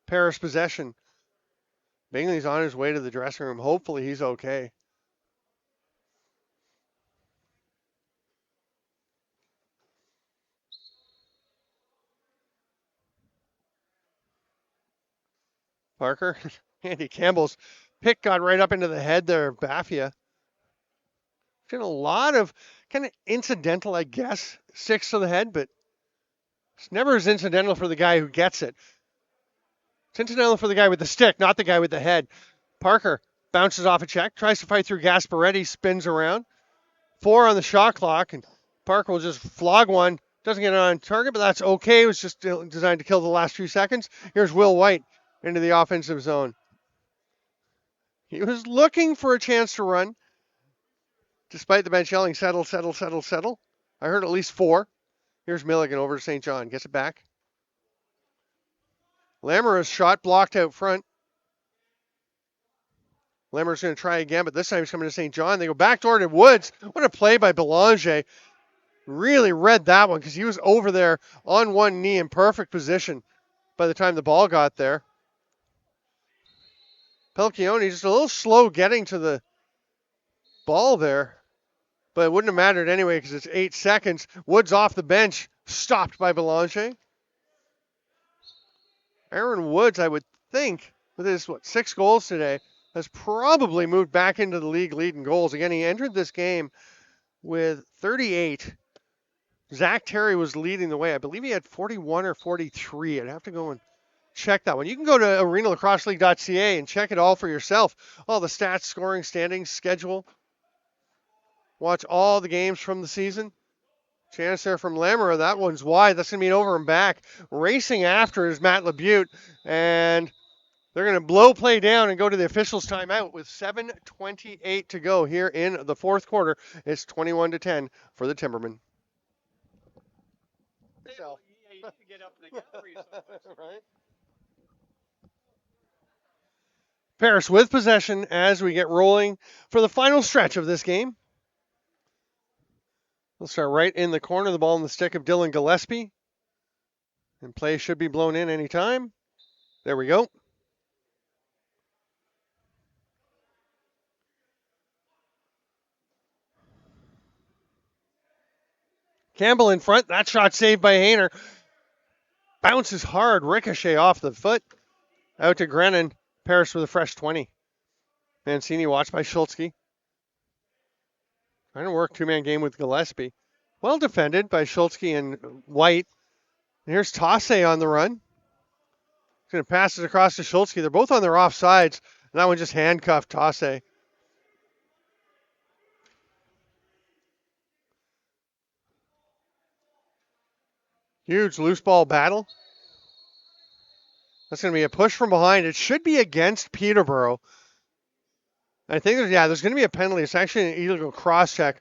Paris possession. Bingley's on his way to the dressing room. Hopefully he's okay. Parker. Andy Campbell's pick got right up into the head there of Baffia. Did a lot of kind of incidental, I guess, sticks to the head, but it's never as incidental for the guy who gets it. It's incidental for the guy with the stick, not the guy with the head. Parker bounces off a check, tries to fight through Gasparetti, spins around. 4 on the shot clock, and Parker will just flog one. Doesn't get it on target, but that's okay. It was just designed to kill the last few seconds. Here's Will White into the offensive zone. He was looking for a chance to run, despite the bench yelling, settle, settle, settle, settle. I heard at least 4. Here's Milligan over to St. John. Gets it back. Lamoureux's shot blocked out front. Lamoureux's going to try again, but this time he's coming to St. John. They go backdoor to Woods. What a play by Belanger. Really read that one because he was over there on one knee in perfect position by the time the ball got there. Pelchioni just a little slow getting to the ball there, but it wouldn't have mattered anyway because it's 8 seconds. Woods off the bench, stopped by Belanger. Aaron Woods, I would think, with his 6 goals today, has probably moved back into the league lead in goals. Again, he entered this game with 38. Zach Terry was leading the way. I believe he had 41 or 43. I'd have to go and check that one. You can go to Arenalacrosseleague.ca and check it all for yourself. All the stats, scoring, standings, schedule. Watch all the games from the season. Chance there from Lamoureux. That one's wide. That's going to be an over and back. Racing after is Matt LeBute. And they're going to blow play down and go to the officials' timeout with 7:28 to go here in the fourth quarter. It's 21-10 for the Timbermen. So. Right? Paris with possession as we get rolling for the final stretch of this game. We'll start right in the corner, the ball in the stick of Dylan Gillespie. And play should be blown in anytime. There we go. Campbell in front. That shot saved by Hayner. Bounces hard. Ricochet off the foot. Out to Grennan. Paris with a fresh 20. Mancini watched by Schultzke. Trying to work two-man game with Gillespie. Well defended by Schultzke and White. And here's Tasse on the run. He's going to pass it across to Schultzke. They're both on their offsides. And that one just handcuffed Tasse. Huge loose ball battle. That's going to be a push from behind. It should be against Peterborough. I think there's going to be a penalty. It's actually an illegal cross-check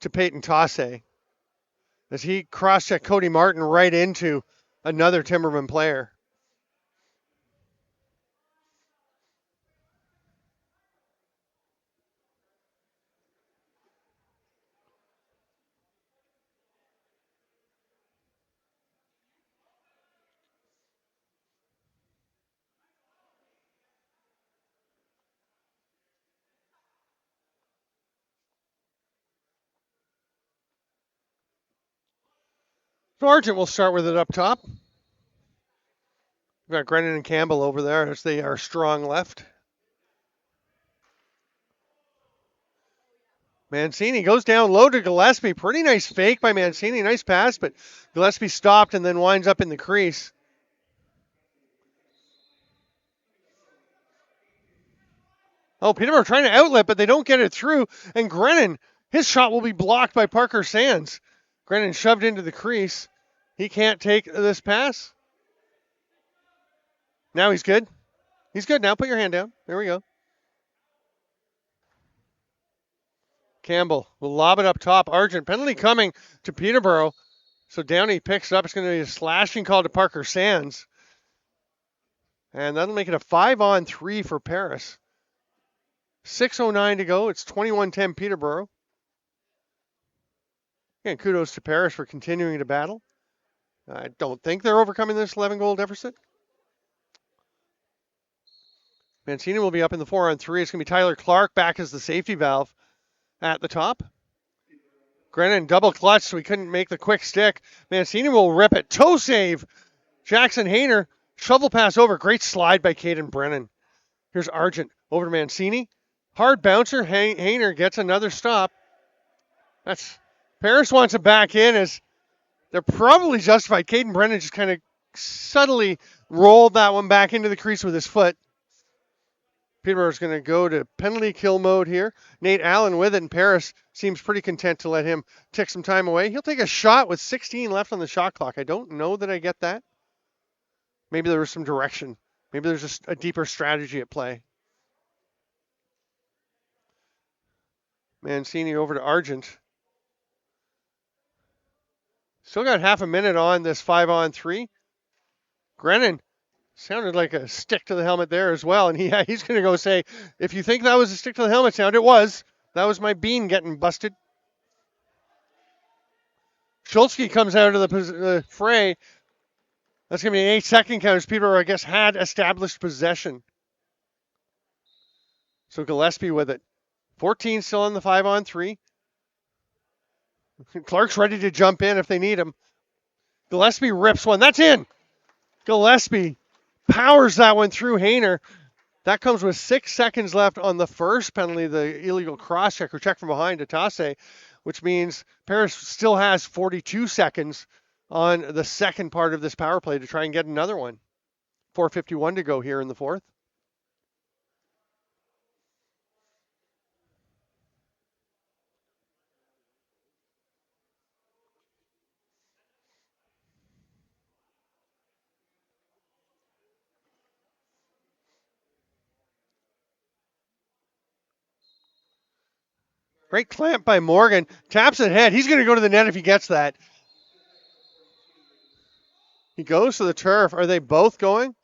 to Peyton Tasse as he cross-checked Cody Martin right into another Timberman player. Sargent will start with it up top. We've got Grennan and Campbell over there as they are strong left. Mancini goes down low to Gillespie. Pretty nice fake by Mancini. Nice pass, but Gillespie stopped and then winds up in the crease. Oh, Peterborough trying to outlet, but they don't get it through. And Grennan, his shot will be blocked by Parker Sands. Grennan shoved into the crease. He can't take this pass. Now he's good. He's good now. Put your hand down. There we go. Campbell will lob it up top. Argent, penalty coming to Peterborough. So Downey picks it up. It's going to be a slashing call to Parker Sands. And that'll make it a 5-on-3 for Paris. 6:09 to go. It's 21-10 Peterborough. Again, kudos to Paris for continuing to battle. I don't think they're overcoming this 11-goal deficit. Mancini will be up in the 4-on-3. It's going to be Tyler Clark back as the safety valve at the top. Grennan double clutch, so he couldn't make the quick stick. Mancini will rip it. Toe save. Jackson Hayner. Shovel pass over. Great slide by Caden Brennan. Here's Argent over to Mancini. Hard bouncer. Hayner gets another stop. Paris wants it back in as they're probably justified. Caden Brennan just kind of subtly rolled that one back into the crease with his foot. Peterborough's going to go to penalty kill mode here. Nate Allen with it, and Paris seems pretty content to let him tick some time away. He'll take a shot with 16 left on the shot clock. I don't know that I get that. Maybe there was some direction. Maybe there's just a deeper strategy at play. Mancini over to Argent. Still got half a minute on this 5-on-3. Grennan sounded like a stick to the helmet there as well. And he's going to go say, if you think that was a stick to the helmet sound, it was. That was my bean getting busted. Schultzke comes out of the fray. That's going to be an 8-second count as Peterborough, I guess, had established possession. So Gillespie with it. 14 still on the 5-on-3. Clark's ready to jump in if they need him. Gillespie rips one. That's in. Gillespie powers that one through Hayner. That comes with 6 seconds left on the first penalty, the illegal cross check or check from behind to Tasse, which means Paris still has 42 seconds on the second part of this power play to try and get another one. 4:51 to go here in the fourth. Great clamp by Morgan. Taps it head. He's going to go to the net if he gets that. He goes to the turf. Are they both going?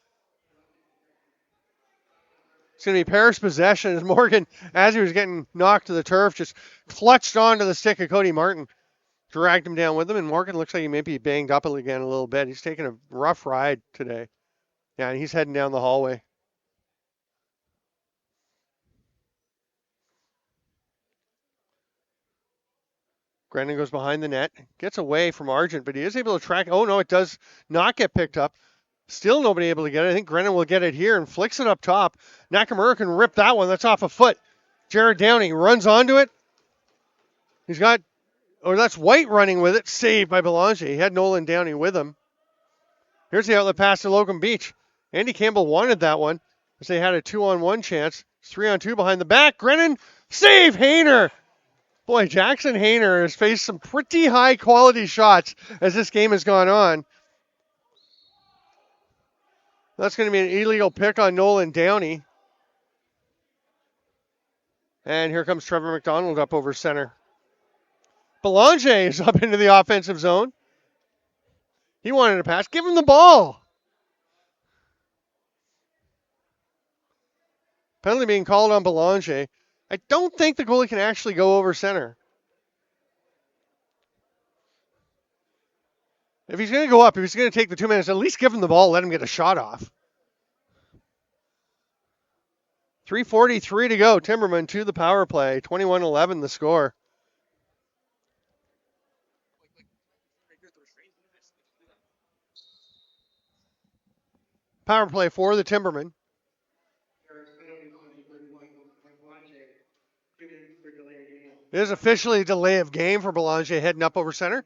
It's going to be Paris possession as Morgan, as he was getting knocked to the turf, just clutched onto the stick of Cody Martin. Dragged him down with him, and Morgan looks like he may be banged up again a little bit. He's taking a rough ride today. Yeah, and he's heading down the hallway. Grennan goes behind the net, gets away from Argent, but he is able to track. Oh, no, it does not get picked up. Still nobody able to get it. I think Grennan will get it here and flicks it up top. Nakamura can rip that one. That's off a foot. Jared Downey runs onto it. That's White running with it. Saved by Belanger. He had Nolan Downey with him. Here's the outlet pass to Logan Beach. Andy Campbell wanted that one as they had a 2-on-1 chance. 3-on-2 behind the back. Grennan, save Hayner. Boy, Jackson Hayner has faced some pretty high-quality shots as this game has gone on. That's going to be an illegal pick on Nolan Downey. And here comes Trevor McDonald up over center. Belanger is up into the offensive zone. He wanted a pass. Give him the ball. Penalty being called on Belanger. I don't think the goalie can actually go over center. If he's going to go up, if he's going to take the 2 minutes, at least give him the ball, let him get a shot off. 3:43 to go. Timbermen to the power play. 21-11 the score. Power play for the Timbermen. It is officially a delay of game for Belanger heading up over center.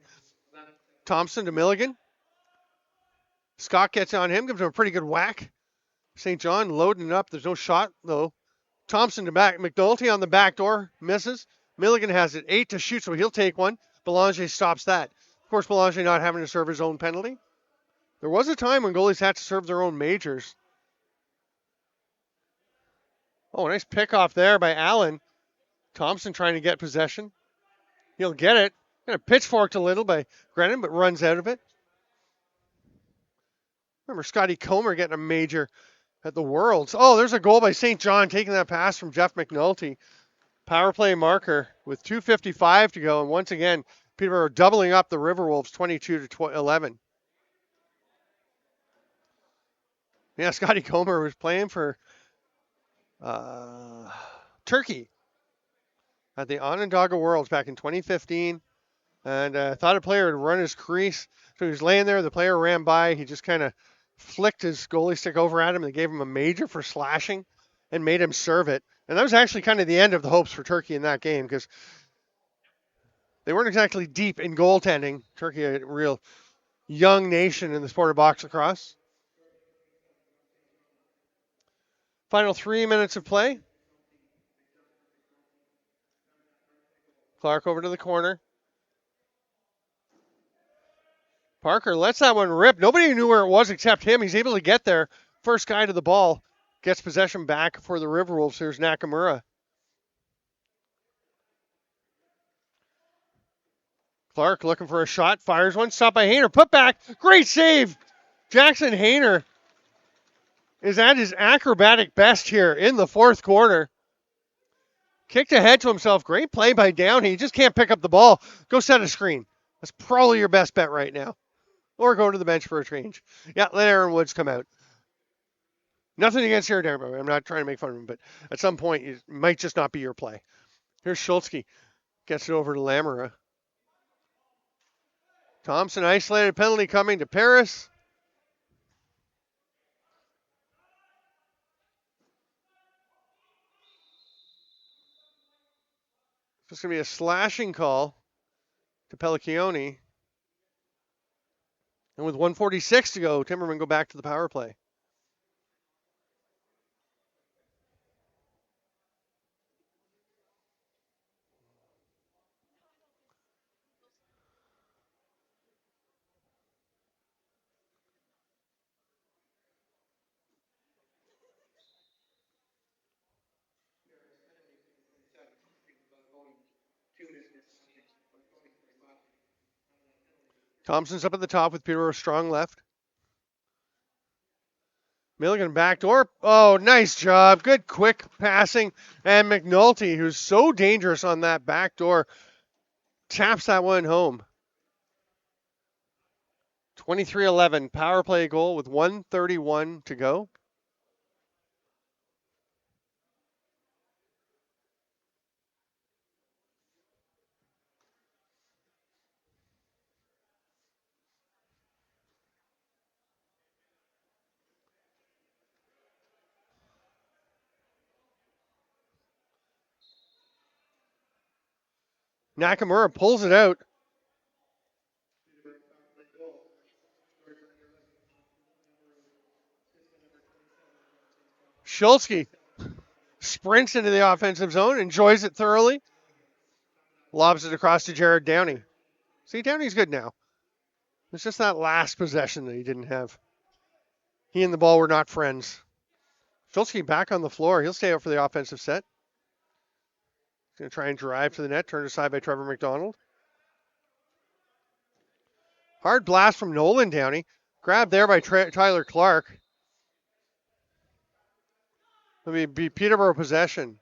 Thompson to Milligan. Scott gets on him, gives him a pretty good whack. St. John loading it up. There's no shot, though. Thompson to back. McNulty on the back door. Misses. Milligan has it. 8 to shoot, so he'll take one. Belanger stops that. Of course, Belanger not having to serve his own penalty. There was a time when goalies had to serve their own majors. Oh, nice pick off there by Allen. Thompson trying to get possession. He'll get it. Kind of pitchforked a little by Grennan, but runs out of it. Remember Scotty Comer getting a major at the Worlds. Oh, there's a goal by St. John taking that pass from Jeff McNulty. Power play marker with 2:55 to go. And once again, Peterborough doubling up the RiverWolves 22 to 11. Yeah, Scotty Comer was playing for Turkey at the Onondaga Worlds back in 2015. And thought a player had run his crease. So he was laying there. The player ran by. He just kind of flicked his goalie stick over at him. They gave him a major for slashing and made him serve it. And that was actually kind of the end of the hopes for Turkey in that game because they weren't exactly deep in goaltending. Turkey, a real young nation in the sport of box lacrosse. Final 3 minutes of play. Clark over to the corner. Parker lets that one rip. Nobody knew where it was except him. He's able to get there. First guy to the ball. Gets possession back for the RiverWolves. Here's Nakamura. Clark looking for a shot. Fires one. Stopped by Hayner. Put back. Great save. Jackson Hayner is at his acrobatic best here in the fourth quarter. Kicked ahead to himself. Great play by Downey. He just can't pick up the ball. Go set a screen. That's probably your best bet right now. Or go to the bench for a change. Yeah, let Aaron Woods come out. Nothing against Jared Aaron. I'm not trying to make fun of him, but at some point, it might just not be your play. Here's Schultzke. Gets it over to Lamera. Thompson isolated penalty coming to Paris. It's going to be a slashing call to Pellicchioni. And with 1:46 to go, Timbermen go back to the power play. Thompson's up at the top with Peterborough strong left. Milligan backdoor. Oh, nice job. Good quick passing. And McNulty, who's so dangerous on that backdoor, taps that one home. 23-11 power play goal with 1:31 to go. Nakamura pulls it out. Schultzke sprints into the offensive zone, enjoys it thoroughly. Lobs it across to Jared Downey. See, Downey's good now. It's just that last possession that he didn't have. He and the ball were not friends. Schultzke back on the floor. He'll stay out for the offensive set. He's going to try and drive to the net, turned aside by Trevor McDonald. Hard blast from Nolan Downey. Grabbed there by Tyler Clark. It'll be Peterborough possession.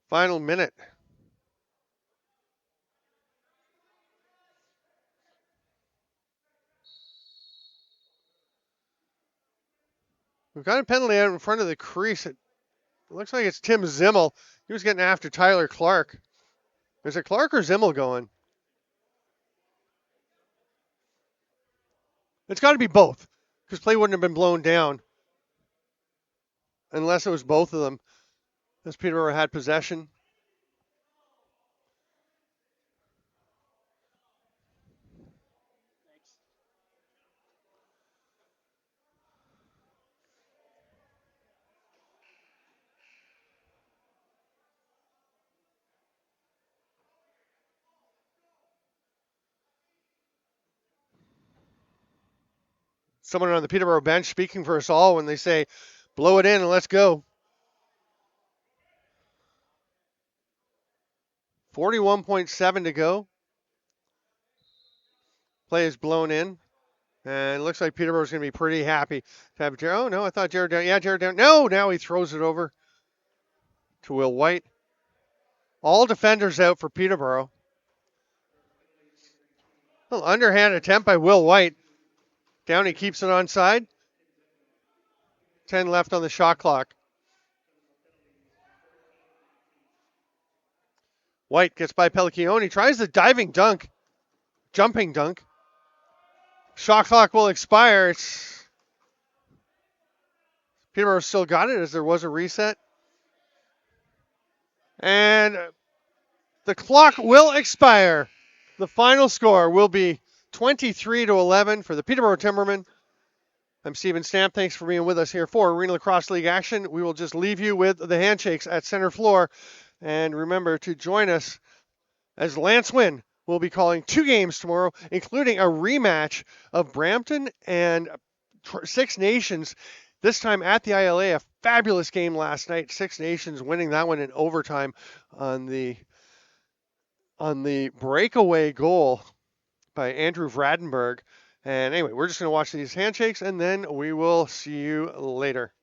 Final minute. We've got a penalty out in front of the crease. It looks like it's Tim Zimmel. He was getting after Tyler Clark. Is it Clark or Zimmel going? It's got to be both, because play wouldn't have been blown down unless it was both of them, as Peterborough had possession. someone on the Peterborough bench speaking for us all when they say, blow it in and let's go. 41.7 to go. Play is blown in. And it looks like Peterborough's going to be pretty happy to have Jared. Oh, no, I thought Jared down. Yeah, Jared down. No, now he throws it over to Will White. All defenders out for Peterborough. A little underhand attempt by Will White. Downey keeps it onside. 10 left on the shot clock. White gets by Pellicchione. Tries the diving dunk. Jumping dunk. Shot clock will expire. Peterborough still got it as there was a reset. And the clock will expire. The final score will be 23-11 for the Peterborough Timbermen. I'm Steven Stamp. Thanks for being with us here for Arena Lacrosse League action. We will just leave you with the handshakes at center floor. And remember to join us as Lance Wynn will be calling 2 games tomorrow, including a rematch of Brampton and Six Nations, this time at the ILA. A fabulous game last night. Six Nations winning that one in overtime on the breakaway goal by Andrew Vradenberg. And anyway, we're just going to watch these handshakes, and then we will see you later.